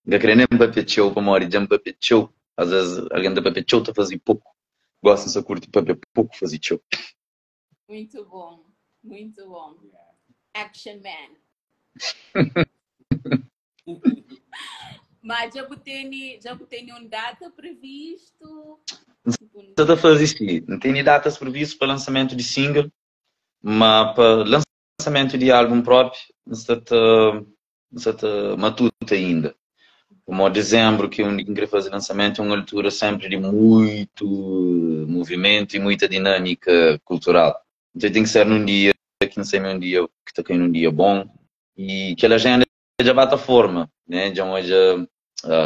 não quero nem papel show, como a hora de papel show. Às vezes alguém da papel show está fazendo pouco. Gosta de curtir papel pouco fazer show. Muito bom, muito bom. Action Man. Mas já tem uma data previsto? Não está a fazer isso. Não tem datas previstas para lançamento de single, mas para lançamento de álbum próprio, não está matuto ainda. Como dezembro, que eu queria fazer lançamento, é uma altura sempre de muito movimento e muita dinâmica cultural. Então tem que ser num dia, que não sei um dia, que está caindo num dia bom, e que a agenda já bata forma, né? Já hoje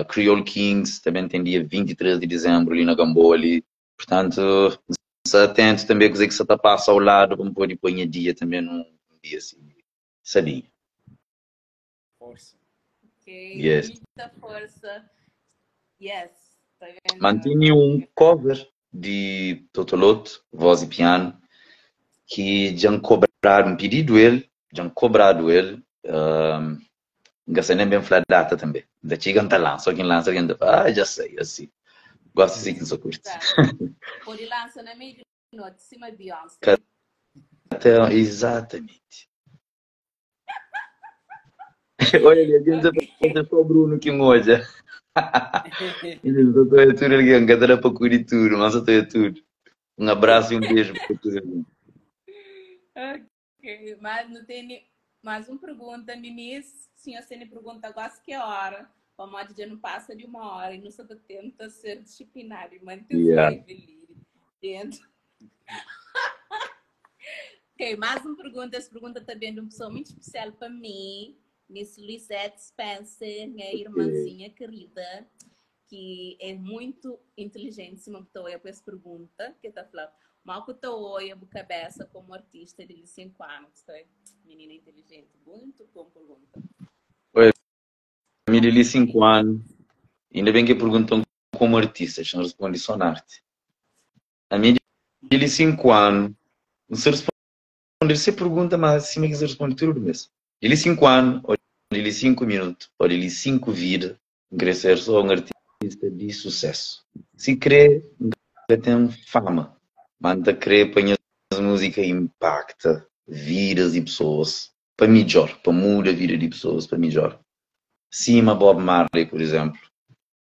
Creole Kings também tem dia 23 de dezembro ali na Gamboa ali. Portanto, se atento também a coisa que você está passa ao lado, como pode pôr em dia também num dia assim, sabia? Força. Ok, Yes. muita força. Yes. Tá vendo? Mantenho um cover de Totoloto, voz e piano, que já cobra cobrar um pedido ele, já cobrado ele, gasta nem bem falar data também. Da chica não lança, só quem lança alguém já sei, assim. Gosto assim que só curte. Pode lançar na meia de noite, cima de Beyoncé. Exatamente. Olha ali, a gente foi o Bruno que moja. Eu estou tudo ali, cada hora para cobrir tudo, mas eu estou tudo. Um abraço e um beijo para tudo. Ok, mas não tem mais uma pergunta, Minis. Senhor, você me pergunta agora que hora. O modo de não passa de 1 hora e não só tenta ser disciplinário, manter dentro. Ok, mais uma pergunta. Essa pergunta também de uma pessoa muito especial para mim. Miss Lisette Spencer, minha irmãzinha querida, que é muito inteligente. Se não estou com essa pergunta, que está falando, mal que estou a cabeça como artista de 5 anos, tá? Menina inteligente, muito bom pergunta. Oi, me de 5 anos, ainda bem que perguntam como artista, não respondi só na arte. A minha de 5 anos, não se responder, se pergunta, mas assim me quiser responder tudo mesmo. De 5 anos, ou de 5 minutos, ou de 5 vidas, querer ser só um artista de sucesso. Se crê, tem fama. Manda crer, põe as músicas impacta vidas de pessoas para melhor, para mudar a vida de pessoas para melhor. Cima Bob Marley, por exemplo,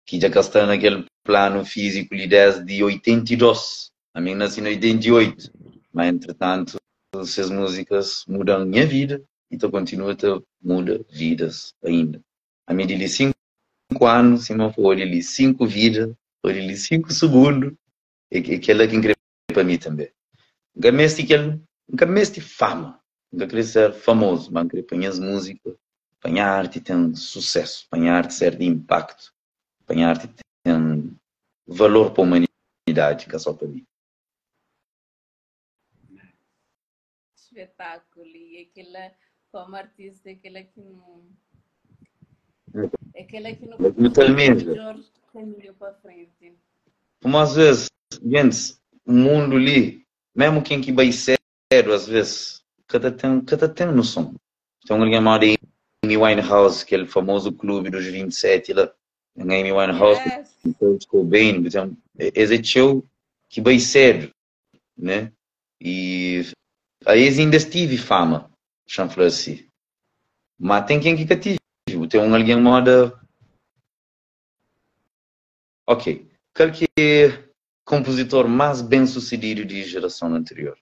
que já está naquele plano físico desde 82. A mim nasci em 88, mas entretanto essas músicas mudam a minha vida e então continua a mudar vidas ainda. A mim de 5 anos, se não for de 5 vidas, ou de 5 segundos, é aquela que incrível para mim também. Nunca mestre fama, nunca queria ser famoso, mas queria apanhar as músicas, apanhar a arte tem sucesso, apanhar a arte ser de impacto, apanhar a arte tem valor para a humanidade, que é só para mim. Espetáculo, e aquela, como artista, aquela que não melhor caminho para frente. Como às vezes, gente, o mundo ali, mesmo quem que vai sério, às vezes, cada tem noção. Tem alguém chamado Amy Winehouse, aquele famoso clube dos 27, lá. Amy Winehouse, Kurt Cobain, esse show que vai sério, né? E aí ainda tive fama, chama assim. Mas tem quem que cativa, tem alguém moda. Ok, qual que é o compositor mais bem sucedido de geração anterior?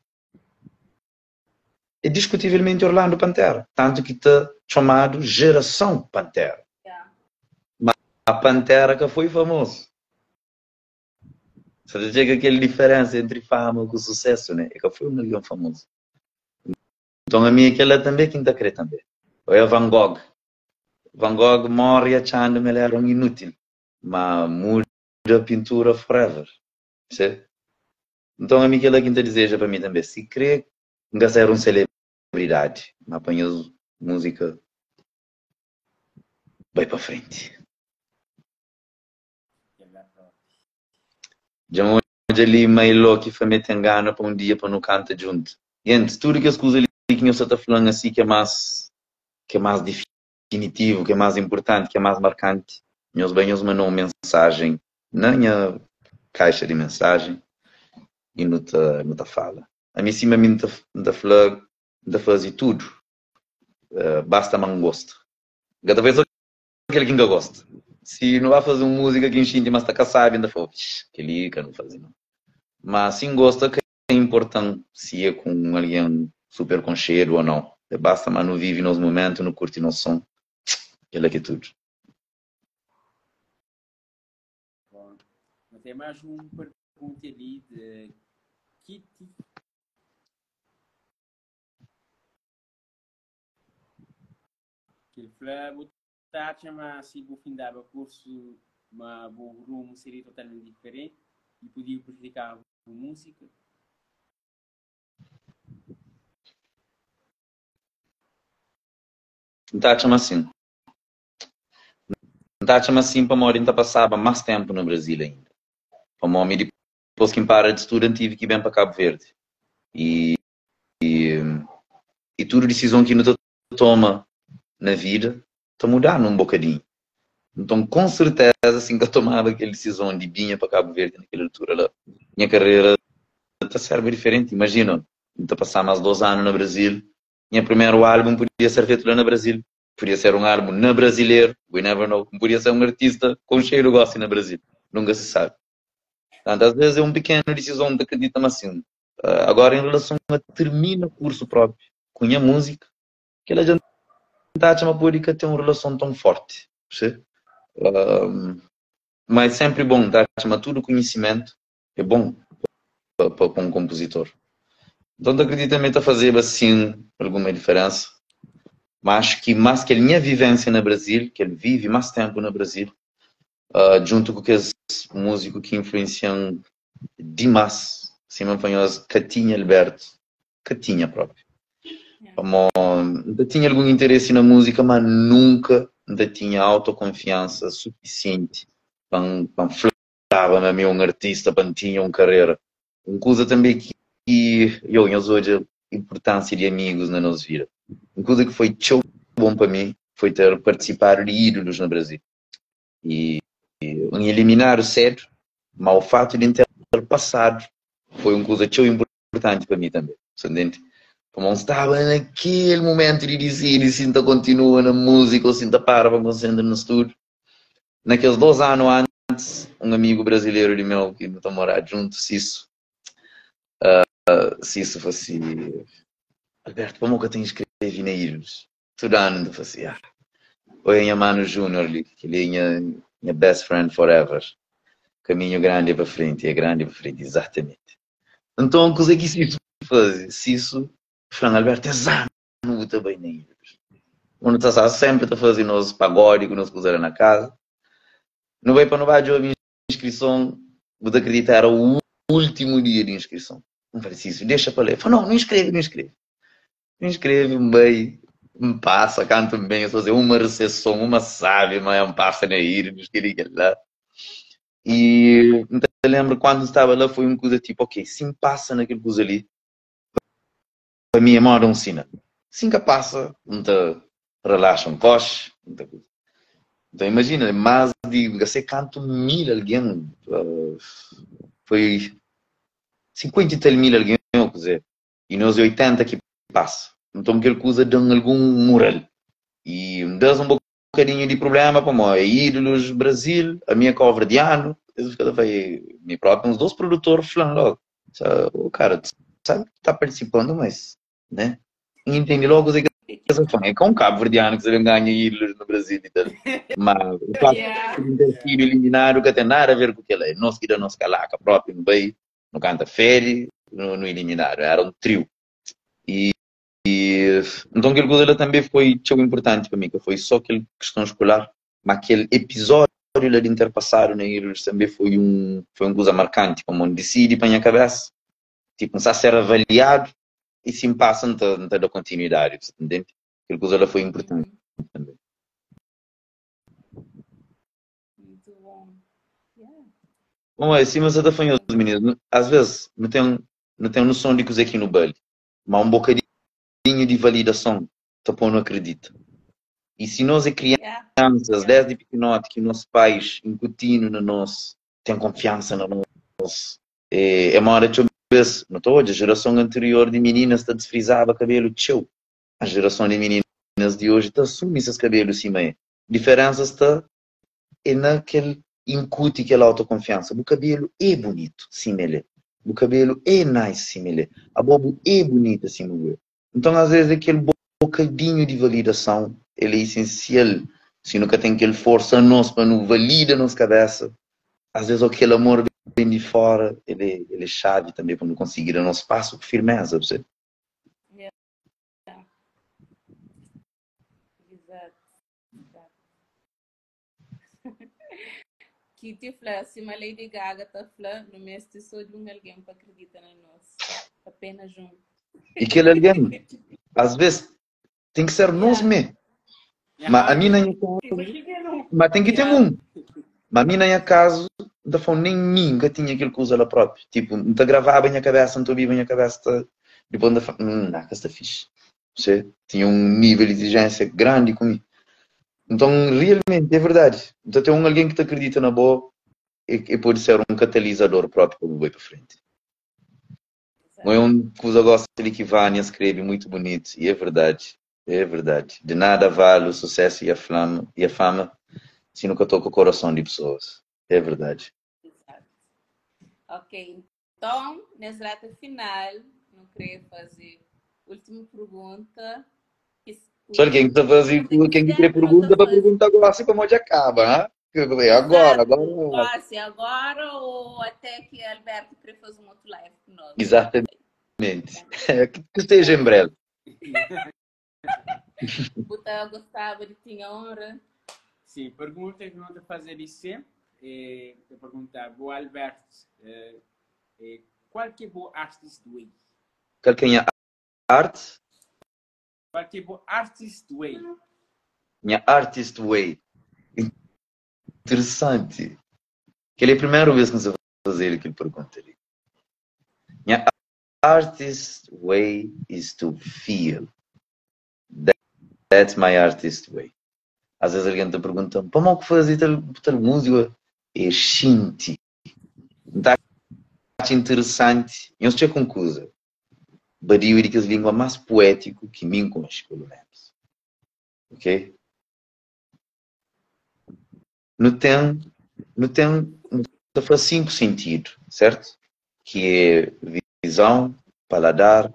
É discutivelmente Orlando Pantera, tanto que está chamado Geração Pantera. Mas a Pantera que foi famoso. Você chega aquela diferença entre fama e sucesso, né? É que foi um milhão famoso. Então a minha aquela também quem está a querer também. Ou é Van Gogh. Van Gogh morre achando que ele era um inútil, mas muda a pintura forever. Certo? Então a minha aquela quem está a dizer para mim também, se crê que ser um celebridade, mas apanha música, vai para frente. Já hoje ali meio louco que foi me engano para um dia para não cantar junto. E antes, tudo que as coisas ali que eu estou falando assim que é mais definitivo, que é mais importante, que é mais marcante, meus banhos mandam uma mensagem na minha caixa de mensagem e não te fala. A mim sim, a mim não fala, não fazer tudo. Basta man gosta. Cada vez aquele que ainda gosta. Se não vai fazer uma música que enche, mas está cansado, ainda fala, aquele que não faz não. Mas sim gosta que é importante se é com alguém super concheiro ou não. Basta, mas não vive nos momentos, não curte no som. Aquilo é tudo. Bom, tem mais uma pergunta ali de Kitty. Que ele falou, mas se o fim dava curso, mas o rumo seria totalmente diferente e podia prejudicar a música. Então, chama assim. Então, chama assim para morar, passava mais tempo no Brasil ainda. Para mim, depois que para de estudante, tive que ir bem para Cabo Verde. E E toda decisão que não toma na vida, está mudando um bocadinho. Então, com certeza, assim que eu tomava aquela decisão de vir para Cabo Verde naquela altura lá, minha carreira está serve diferente. Imagina, estou passar mais 2 anos no Brasil, meu primeiro álbum podia ser feito lá no Brasil, podia ser um álbum na brasileiro, we never know, podia ser um artista com cheiro de gosto no Brasil, nunca se sabe. Portanto, às vezes é uma pequena decisão de acreditar assim. Agora, em relação a terminar o curso próprio, com a música, que a gente está uma pública ter uma relação tão forte, percebe? Mas sempre bom dar tudo conhecimento, é bom para um compositor. Então acredito também a fazer assim alguma diferença, mas acho que mais que a minha vivência no Brasil, que ele vive mais tempo no Brasil, junto com aqueles músicos que influenciam demais, assim me apanhou Catinha Alberto, Catinha próprio. Como ainda tinha algum interesse na música, mas nunca ainda tinha autoconfiança suficiente para falar na minha um artista, para tinha uma carreira. Uma coisa também que eu hoje a importância de amigos na nossa vida. Uma coisa que foi tão bom para mim foi ter participado de ídolos no Brasil. E eliminar o cedo, mas o fato de ter passado foi uma coisa tão importante para mim também. Entende? Como estava naquele momento de dizer e sinta continua na música ou sinta para concentrar no estúdio. Naqueles 2 anos antes, um amigo brasileiro de meu que não está morando junto, Cisso foi assim, Alberto, como que eu tenho escrevido na Ilhos? Estudando, eu falei assim, oi, minha mano Júnior ali, que ele é minha best friend forever. Caminho grande para frente, é grande para frente, exatamente. Então, o que Cisso faz? Cisso, Fran Alberto, exato, não está bem na Ilhos. Quando está sempre a fazer nos pagode, que nos puseram na casa. Não vai para a inscrição, vou acreditar, era o último dia de inscrição. Não falei isso, deixa para ler. Eu falei, não inscreve. Me inscreve, me passa, canto bem, eu fazer uma recepção, uma sabe, mas me passa na ir, nos queria lá. E então, eu lembro quando estava lá, foi uma coisa tipo, ok, se me passa naquele coisa ali, para mim é moda um sina. Assim que passa, não te relaxa um coche, muita coisa. Então imagina, mais de, você canto 1000 alguém, foi 50 e tal mil alguém, quer dizer, e nós 80 que passa. Então aquele coisa de algum moral. E me dá um bocadinho de problema para mim. É ídolos Brasil, a minha cover de ano, me próprio, uns 2 produtores falando logo. O cara, sabe que está participando, mas, né? E entende logo que é com Cabo Verdeano que você ganha ídolos no Brasil e tal. Mas o fato de ter sido eliminado que tem nada a ver com aquilo. Nós que da nossa calaca própria, no Bahia, no Canta Feri, no eliminaram. Era um trio. Então aquele coisa também foi tão importante para mim, que foi só aquela questão escolar, mas aquele episódio lá de interpassar na Ilhos também foi uma coisa marcante, como decidi para a minha cabeça, tipo, começar a ser avaliado e se me passa não da continuidade, entende? Aquele coisa lá foi importante também. Muito bom. Bom, assim, mas eu fanhoso, meninos. Às vezes não tenho noção de coisa aqui no Bali, mas um bocadinho de validação, então não acredita. E se nós é crianças, desde pequenote, que nossos pais incutindo no nosso, têm confiança no nosso, é uma hora de vez, não estou hoje, a geração anterior de meninas está desfrisava cabelo teu. A geração de meninas de hoje está assumindo esses cabelos assim, mas a diferença está naquele incute aquela autoconfiança. O cabelo é bonito, sim, ele. O cabelo é nice, sim, ele. A bobo é bonita, sim, ele. Então, às vezes, aquele bocadinho de validação, ele é essencial. Se nunca tem aquele força a nós para nos validar a nossa cabeça, às vezes aquele amor vem de fora, ele é chave também para não conseguir o nosso passo com firmeza, você. Exato. Que te fala, se uma Lady Gaga está falando, no mês de só de alguém para acreditar em nós. Apenas junto. E aquele alguém, às vezes, tem que ser nós mesmos. Mas a mim não mas tem que ter um. Mas a mim não é caso, não foi nem nunca tinha aquilo que usa ela própria. Tipo, não te gravava a minha cabeça, não te ouvia a minha cabeça, depois não, que está fixe. Você tinha um nível de exigência grande comigo. Então, realmente, é verdade. Então, tem alguém que te acredita na boa e pode ser um catalisador próprio para o boi para frente. Não é um que os gosta de que Vânia escreve muito bonito, e é verdade. É verdade. De nada vale o sucesso e a fama se nunca toca o coração de pessoas. É verdade. Exato. Ok, então, nessa reta final, não queria fazer a última pergunta. Só quem está fazendo, quem quer pergunta, para perguntar agora, assim como hoje acaba, né? Agora. Agora ou até que Alberto queria fazer um outro live com nós. Exatamente. Que esteja em breve. Você gostava de ter honra? Sim, pergunta que não te fazer isso sempre. Eu perguntar, o Alberto, qual que é o artista way? Qual que é a arte? Qual que é o artist way? Minha artist way. Interessante. Que é a primeira vez que você vai fazer aquele pergunta ali. Minha artist way is to feel. That's my artist way. Às vezes alguém te pergunta, como que fazer tal música? É shinti. Está interessante. Eu não sei com coisa. Bario é que a língua mais poético que me conheço, pelo menos. Ok? Não tem faz 5 sentidos, certo? Que é visão, paladar,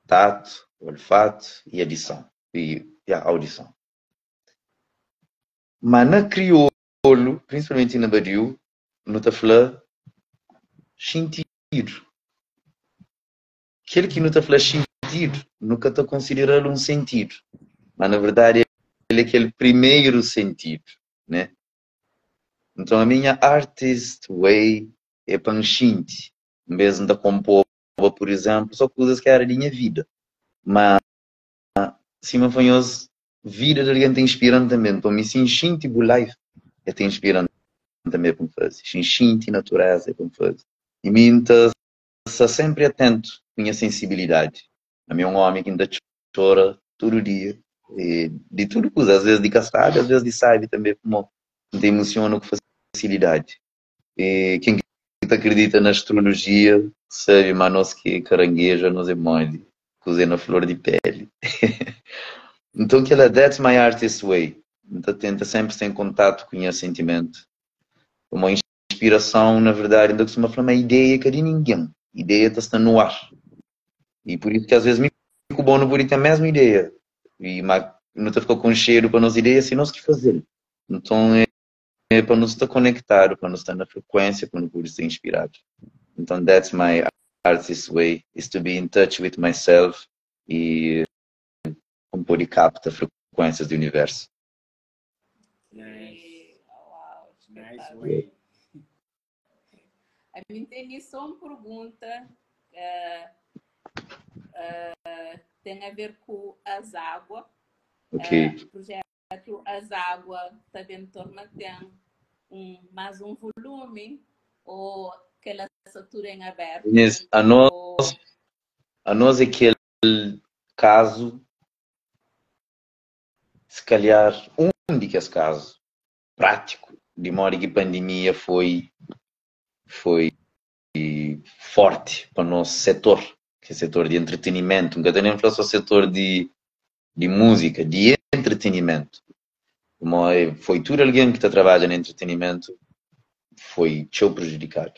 tato, olfato e audição. E a audição. Mas na crioulo, principalmente na Badiu, não está falando sentido. Aquele que não está falando sentido, nunca está considerando um sentido. Mas na verdade ele é aquele primeiro sentido, né? Então a minha artist way é para enchinte. Em vez de compor, por exemplo, só coisas que era da minha vida. Mas se me fanhoso, vida de alguém te inspirando também. Para mim, se enchinte o life, é te inspirando também para me fazer. Enchinte natureza é para me fazer. E mim está sempre atento à minha sensibilidade. A minha homem que ainda chora todo dia. E de tudo coisa, às vezes de castrado, às vezes de sabe também como te emociona com facilidade. E quem acredita na astrologia sabe, mas nós que carangueja, nós é mole, cozinha flor de pele. Então, that's my artist way. Então, tenta sempre estar em contato com o sentimento. Uma inspiração, na verdade, ainda costuma falar uma ideia que de ninguém. A ideia está no ar. E por isso que às vezes me fico bom no bonito a mesma ideia. E não está ficando com cheiro para nós ideias, sem nós que fazer. Então, é para nos estar conectado, para nos estar na frequência, para nos poder ser inspirado. Então, that's my artist way, is to be in touch with myself e como poder captar frequências do universo. Nice. Uau, Nice way. A mim tem só uma pergunta tem a ver com as águas. Ok. O projeto As Águas também torna tem mais um volume ou aquela satura em aberto. Yes. A nós é aquele caso, se calhar, um de que esse caso prático, de modo que a pandemia foi forte para o nosso setor, que é o setor de entretenimento. Nunca nem falar só o setor de música, de entretenimento. Como foi tudo alguém que está trabalhando em entretenimento, foi prejudicado.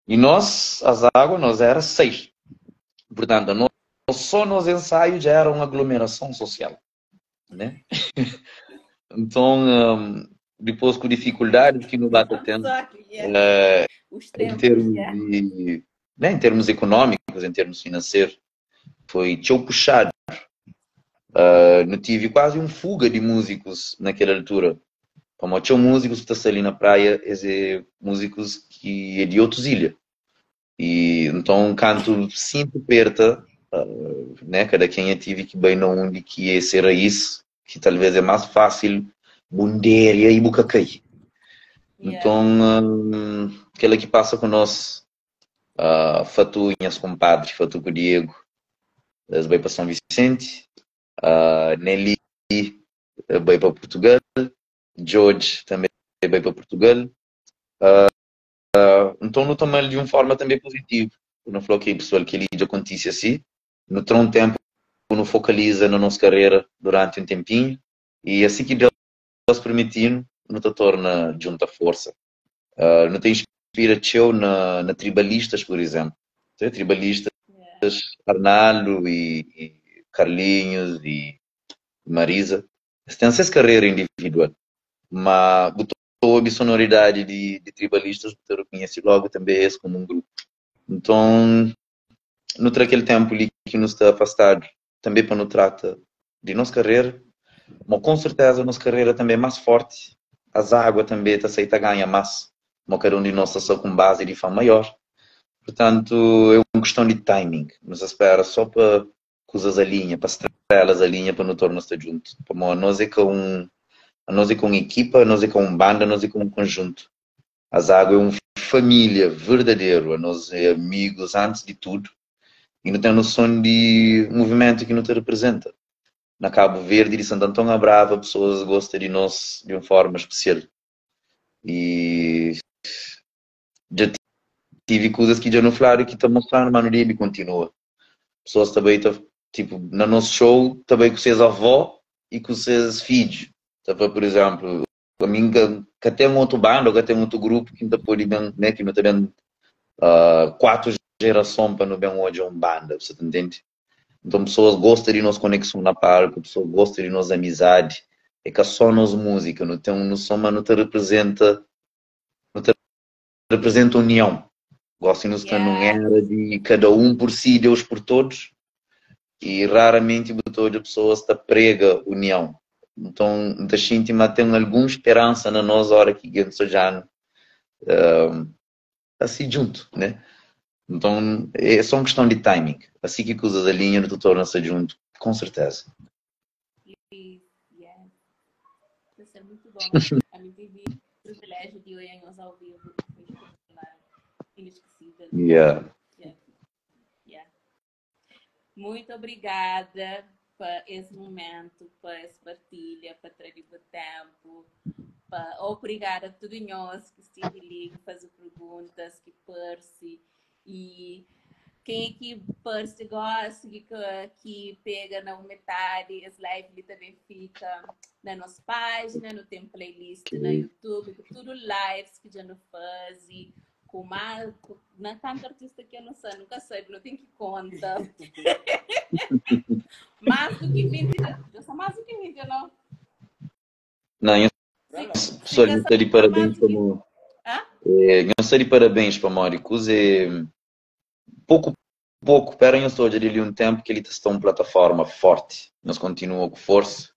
E nós, as águas, nós era 6. Portanto, só nos ensaios já era uma aglomeração social, né? Então, depois com dificuldades que não bate tendo, em termos econômicos, em termos financeiros, foi puxado. Não tive quase fuga de músicos naquela altura. Como tinha músicos que estão ali na praia, músicos que é de outras ilhas. E então canto sempre perto, né? Cada quem eu tive que bem não onde que é ser isso, que talvez é mais fácil bunderia e bucacai. Então, aquela que passa com nós, Fatu, minhas compadres, Fatu com o Diego, eles vão para São Vicente, Nelly vai para Portugal, George também vai para Portugal. Então, não tomamos de uma forma também positiva. Não falou que pessoal que ele já acontece assim, no tem um tempo, não focaliza na nossa carreira durante um tempinho, e assim que Deus permitindo, não te torna junta força. Não tem inspiração na tribalistas, por exemplo. Tribalistas, Arnaldo e Carlinhos e Marisa. Eles têm essas carreiras individuais, mas a sonoridade de tribalistas, você reconhece logo também esse como um grupo. Então, no aquele tempo ali que nos está afastado, também para nos trata de nossa carreira, mas com certeza a nossa carreira também é mais forte. As águas também está aceita ganha mais, mas cada um de nós está com base de fama maior. Portanto, é uma questão de timing. Nos espera só para coisas alinham, para estrelas alinham, para nos tornar-se juntos. Nós é com equipa, nós é com banda, nós é com um conjunto. As águas é uma família verdadeira, nós é amigos antes de tudo. E não tem noção de movimento que não te representa. Na Cabo Verde de Santo Antão Brava, pessoas gostam de nós de uma forma especial. E já tive coisas que já não falaram que estão mostrando, mas no dia continua. Pessoas também, tipo, no nosso show, também com seus avós e com seus filhos. Então, por exemplo, a mim, que tem um outro bando, que tem um outro grupo, que não pode bem, né, que não tem bem 4 gerações para não bem hoje um banda, você entende? Então, pessoas gostam de nossa conexão na palco, pessoas gostam de nossa amizade. É que só nossa música, não tem um som, mas não te representa união. Gosto de estar numa era de cada um por si, Deus por todos. E raramente todas as pessoas está prega união. Então, a gente tem alguma esperança na nossa hora que já assim junto, né? Então, é só uma questão de timing. Assim que coisas alinham, tu torna-se junto, com certeza. Vai ser muito bom. A mim tive o privilégio de ir ao vivo. Foi espetacular. Inesquecível. Yeah. Muito obrigada por esse momento, por essa partilha, por trazer o tempo. Obrigada a todos nós que estive ali, que fazem perguntas, que perce. E quem que perce gosta, que pega na metade, as lives também fica na nossa página, no tem playlist na YouTube, tudo lives que já não faz. Com mais, não tanto artista que eu não sei, nunca sei, não tenho que contar. Mais do que 20, eu sou mais do que 20, não? Não, eu só lhe estou de parabéns para o... Eu estou de parabéns para o Móricos. Pouco, pero eu estou de um tempo que ele está uma plataforma forte. Nós continuamos com força.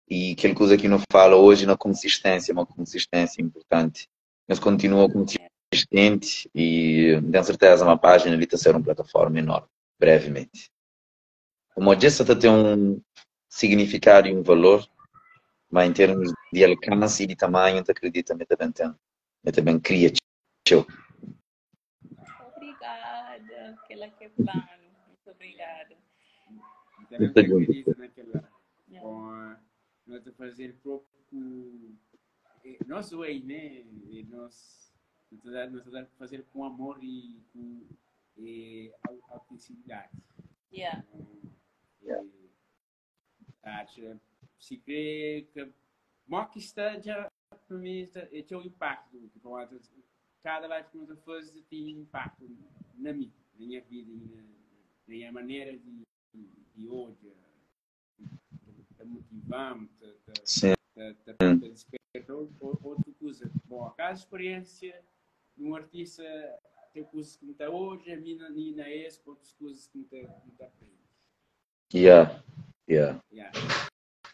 E aquela coisa que não fala hoje na consistência, uma consistência importante. Nós continuamos consistente e tenho certeza uma página ali está ser uma plataforma enorme, brevemente. Como eu disse, tem um significado e um valor, mas em termos de alcance e de tamanho, eu acredito que também cria. Obrigada, aquela que é plano. Muito obrigada. Também acredito naquela. Nós fazer próprio nosso way, né? Nós fazer com amor e com autenticidade. Se crê que uma que está já para mim é o impacto que cada vez que nós fazemos tem impacto na minha vida e na minha maneira de hoje. Motivamos, despertou outra coisa. Bom, cada experiência de um artista tem coisas que não está hoje, a minha não é essa, outras coisas que não está aprendendo. Yeah.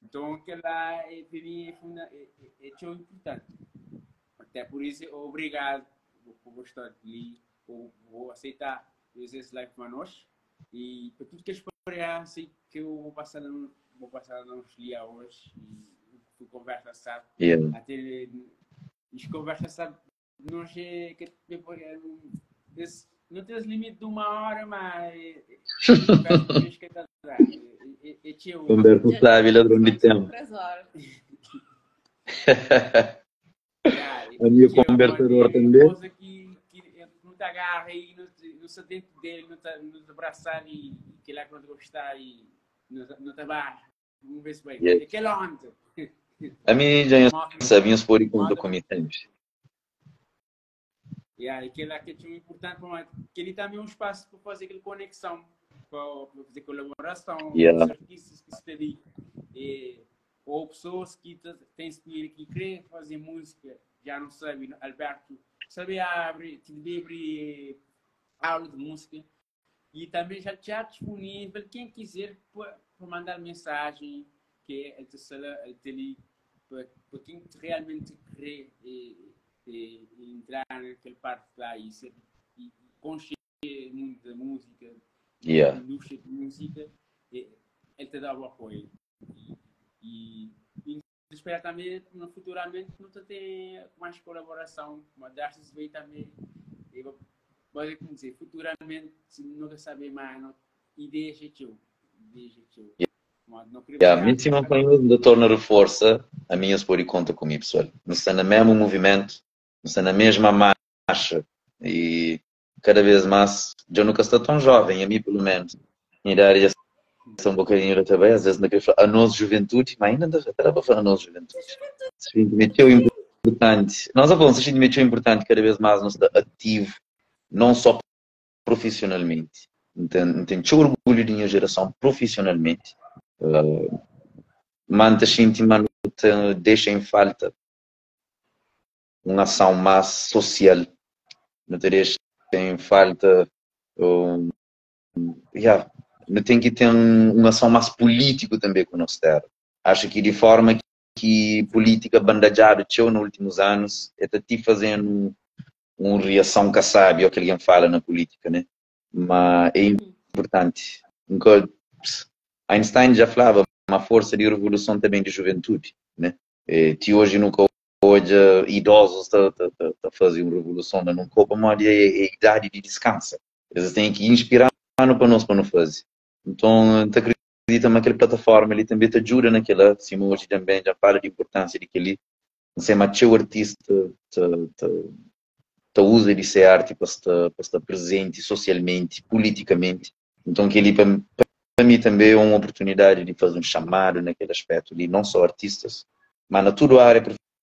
Então, aquela para mim é tão importante. Até por isso, obrigado por estar ali, por aceitar esse live para nós e por tudo que a experiência que eu vou passar nos dias hoje e conversa, sabe? Até as conversas, sabe? Nós não temos limite de 1 hora, mas Humberto sabe, ladrão de tempo. A minha conversador também. Coisa que não te agarra e não se dentro dele, não te abraçar e que lá quando gostar e não te barra. Vamos ver se vai. Yes. Que longe. A mim já sabia se pôr em conta comigo sempre. E aquele que é importante para que ele também é um espaço para fazer aquela conexão, para fazer colaboração com os artistas que estão ali. Ou pessoas que têm espírito que querem fazer música, já não sabem, Alberto, sabe abrir aula de música e também já está disponível, quem quiser para mandar mensagem, que é ali, para quem realmente quer entrar naquela parte lá e conhecer muito da música, indústria de música, ele te dá o apoio. E espero também, futuramente, não ter mais colaboração, mas dar-se veio também, pode dizer, futuramente, se nunca saber mais, ideias é teu. Mesmo quando eu torno reforça, a minha se pôr em conta comigo, pessoal. Não está no mesmo movimento, não está na mesma marcha e cada vez mais, eu nunca estou tão jovem, a mim pelo menos, minha idade são um bocadinho também, às vezes não quero falar a nossa juventude, mas ainda estava para falar a nossa juventude. Se meteu importante, nós avons, se meteu importante cada vez mais, nós está ativo, não só profissionalmente, tem orgulho de minha geração profissionalmente, manta gente deixa em falta uma ação mais social, não te deixa em falta não tem que ter uma ação mais política também com nós ter. Acho que de forma que política bandejada nos últimos anos é te fazendo uma reação que sabe o que alguém fala na política, né? Mas é importante. Einstein já falava uma força de revolução também de juventude, né? Que hoje nunca hoje idosos tá fazendo revolução, não copa, mas é idade de descanso. Eles têm que inspirar para nós para não fazer. Então, te acredita naquela plataforma, ele também te ajuda naquela, se hoje também já fala de importância de que ele, não sei, mas o artista te usa de ser arte para estar presente socialmente, politicamente. Então, que ele, para mim, também é uma oportunidade de fazer um chamado naquele aspecto, de não só artistas, mas na toda a área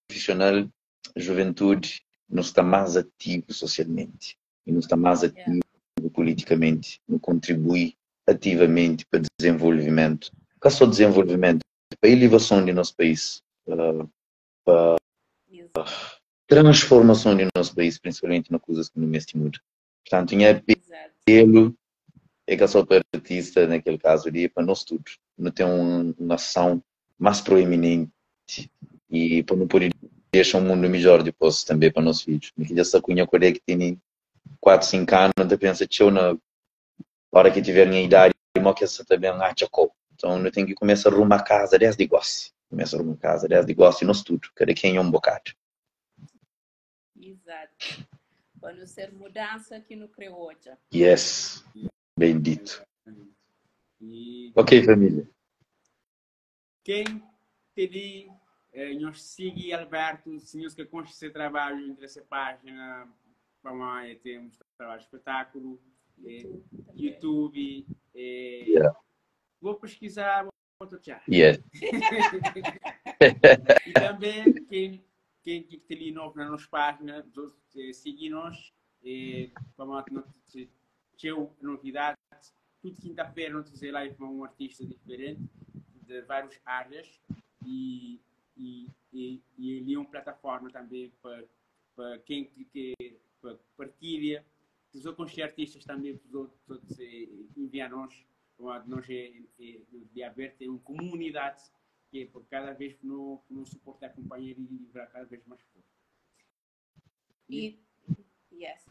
profissional, a juventude não está mais ativo socialmente, e não está mais ativo politicamente, não contribui ativamente para desenvolvimento, não só desenvolvimento, para a elevação do nosso país, para transformação do nosso país, principalmente nas coisas que não muda. Portanto, tinha apelo, é que só para artista, naquele caso, de para nós todos, não ter uma ação mais proeminente e para não poder deixar um mundo melhor depois também para nossos filhos. Porque já se cunha que tem 4, 5 anos, não pensa que eu na hora que tiver minha idade, eu que essa também é então eu tenho que começar a arrumar a casa desde negócio. Começa a arrumar a casa desde negócio e nós tudo, cada quem é um bocado. Exato. Para ser mudança aqui no Creoja. Yes. Bendito. Ok, família. Quem te nós siga Alberto, se nós que conhecer trabalho entre essa página, vamos ter um trabalho espetáculo, YouTube, vou pesquisar, vou tocar. Yes. E também quem está ali novo na nossa página, seguir-nos, vamos ter novidades. Tudo quinta-feira nós temos live com um artista diferente de várias áreas e ali é uma plataforma também para quem partilha. Os outros artistas também todos enviam-nos, nós de aberto em uma comunidade que por cada vez que não suporta acompanhar e livrar cada vez mais forte.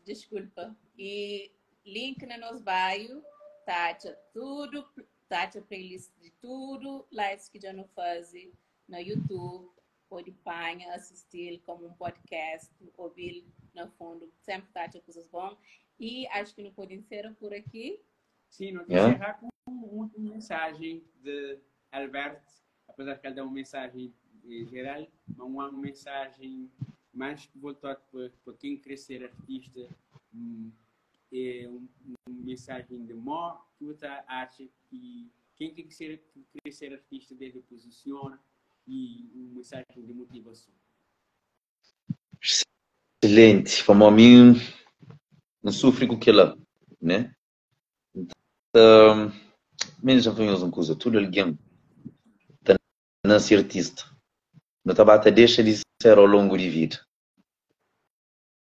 Desculpa. E link na nosso bio, taxa tudo, taxa playlist de tudo, lives que já não fazem no YouTube, pode panha, assistir como um podcast, ouvir no fundo, sempre taxa coisas boas. E acho que não podem ser por aqui. Sim, não te Yeah? encerrar com uma mensagem de Alberto, apesar que ele dá uma mensagem geral, mas uma mensagem mais voltada para quem quer ser artista, é uma mensagem de mó que você acha que quem quer ser artista deve posiciona e uma mensagem de motivação. Excelente. Como a mim, não sofre com aquela, né? Menos já foi uma coisa, tudo alguém não ser artista. Não tabata deixa de ser ao longo de vida.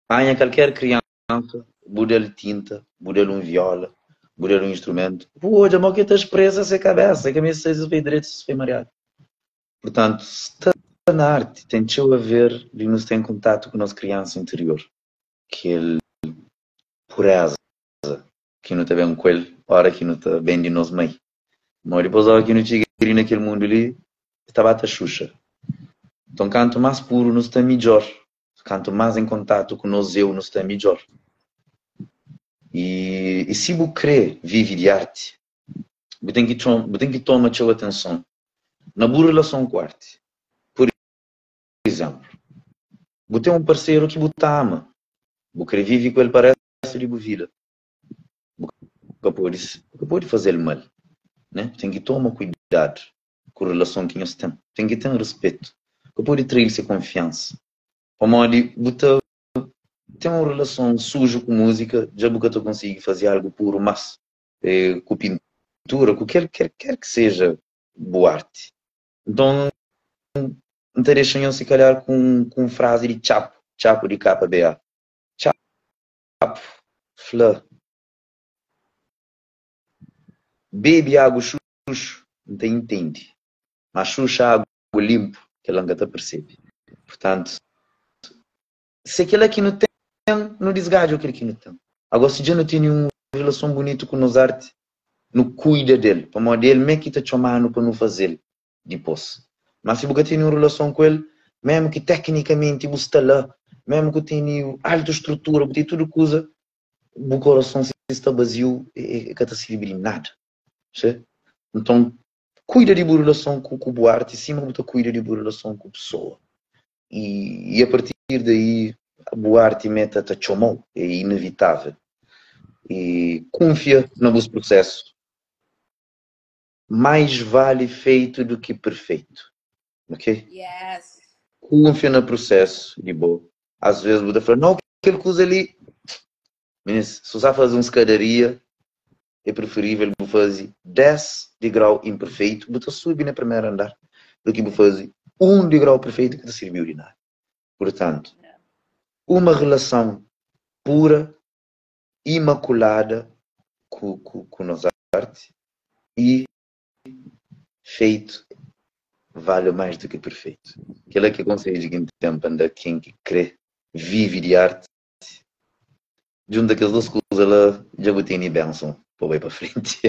Apanha qualquer criança, buda-lhe tinta, buda-lhe um viola, buda-lhe um instrumento. Pô, já mal que estás presa sem cabeça, que a minha se foi direito, se foi mareado. Portanto, se está na arte, tem a ver de nos ter em contato com a nossa criança interior. Que ele, pureza, que não está bem com ele, hora que não está bem de nós mãe. Mas depois, hora que não chega naquele mundo ali, estava a xuxa. Então, quanto mais puro, nos está melhor. Quanto mais em contato com nós, eu, nos está melhor. E se você quer viver de arte, você tem que tomar sua atenção na boa relação com a arte. Por exemplo, você tem um parceiro que você ama. Você quer viver com ele para o resto de sua vida. Você pode fazer mal. Né? Tem que tomar cuidado com a relação que nós temos. Tem que ter respeito. Você pode trair-se confiança. Como você tem uma relação suja com música, já você consegue fazer algo puro, mas com pintura, com quer que seja boa arte. Então, não te deixam se calhar com frase de chapo de capa BA. Chapo, flor. Bebe água xuxo, não te entende. Mas xuxa água limpo, que ela nunca percebe. Portanto, se aquele aqui não tem, não desgaja aquele que não tem. Agora, se já não tem nenhuma relação bonita com nos arte, não cuida dele. Para modo dele, mesmo que está chamando para não fazer depois. Mas se você tem uma relação com ele, mesmo que tecnicamente você está lá, mesmo que tenha alta estrutura, tem tudo coisa, o coração se está vazio e que está se vibrando nada. Certo? Então, cuida de boa relação com o arte, e cima você cuida de boa relação com a pessoa. E a partir daí, a boa arte meta te chamou, é inevitável. E confia no vosso processo. Mais vale feito do que perfeito. Ok? Yes. Confia no processo, de boa. Às vezes você fala, não, aquele coisa ali. Mas, se você fazer uma escadaria, é preferível você fazer 10 de grau imperfeito, você subir no primeiro andar, do que você fazer 1 de grau perfeito que te serviu de nada. Portanto, uma relação pura, imaculada com nossa arte e feito vale mais do que perfeito. Aquilo que consegue em tempo anda quem que crê, vive de arte, junto daquelas duas coisas lá, já vou ter benção para ir para frente.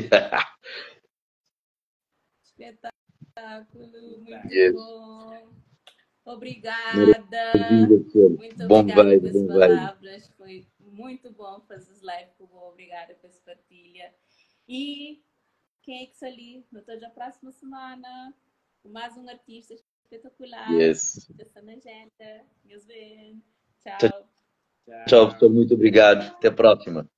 Espetáculo, muito Yes. bom. Obrigada. Muito Bom obrigada vibe, pelas bom vibe. palavras. Foi muito bom fazer as lives com o Obrigada pela partilha. E quem é que está ali? No toda a próxima semana, com mais um artista espetacular. Yes. Essa na agenda. Nos vemos. Tchau. Tchau. Tchau, pessoal. Muito obrigado. Até a próxima.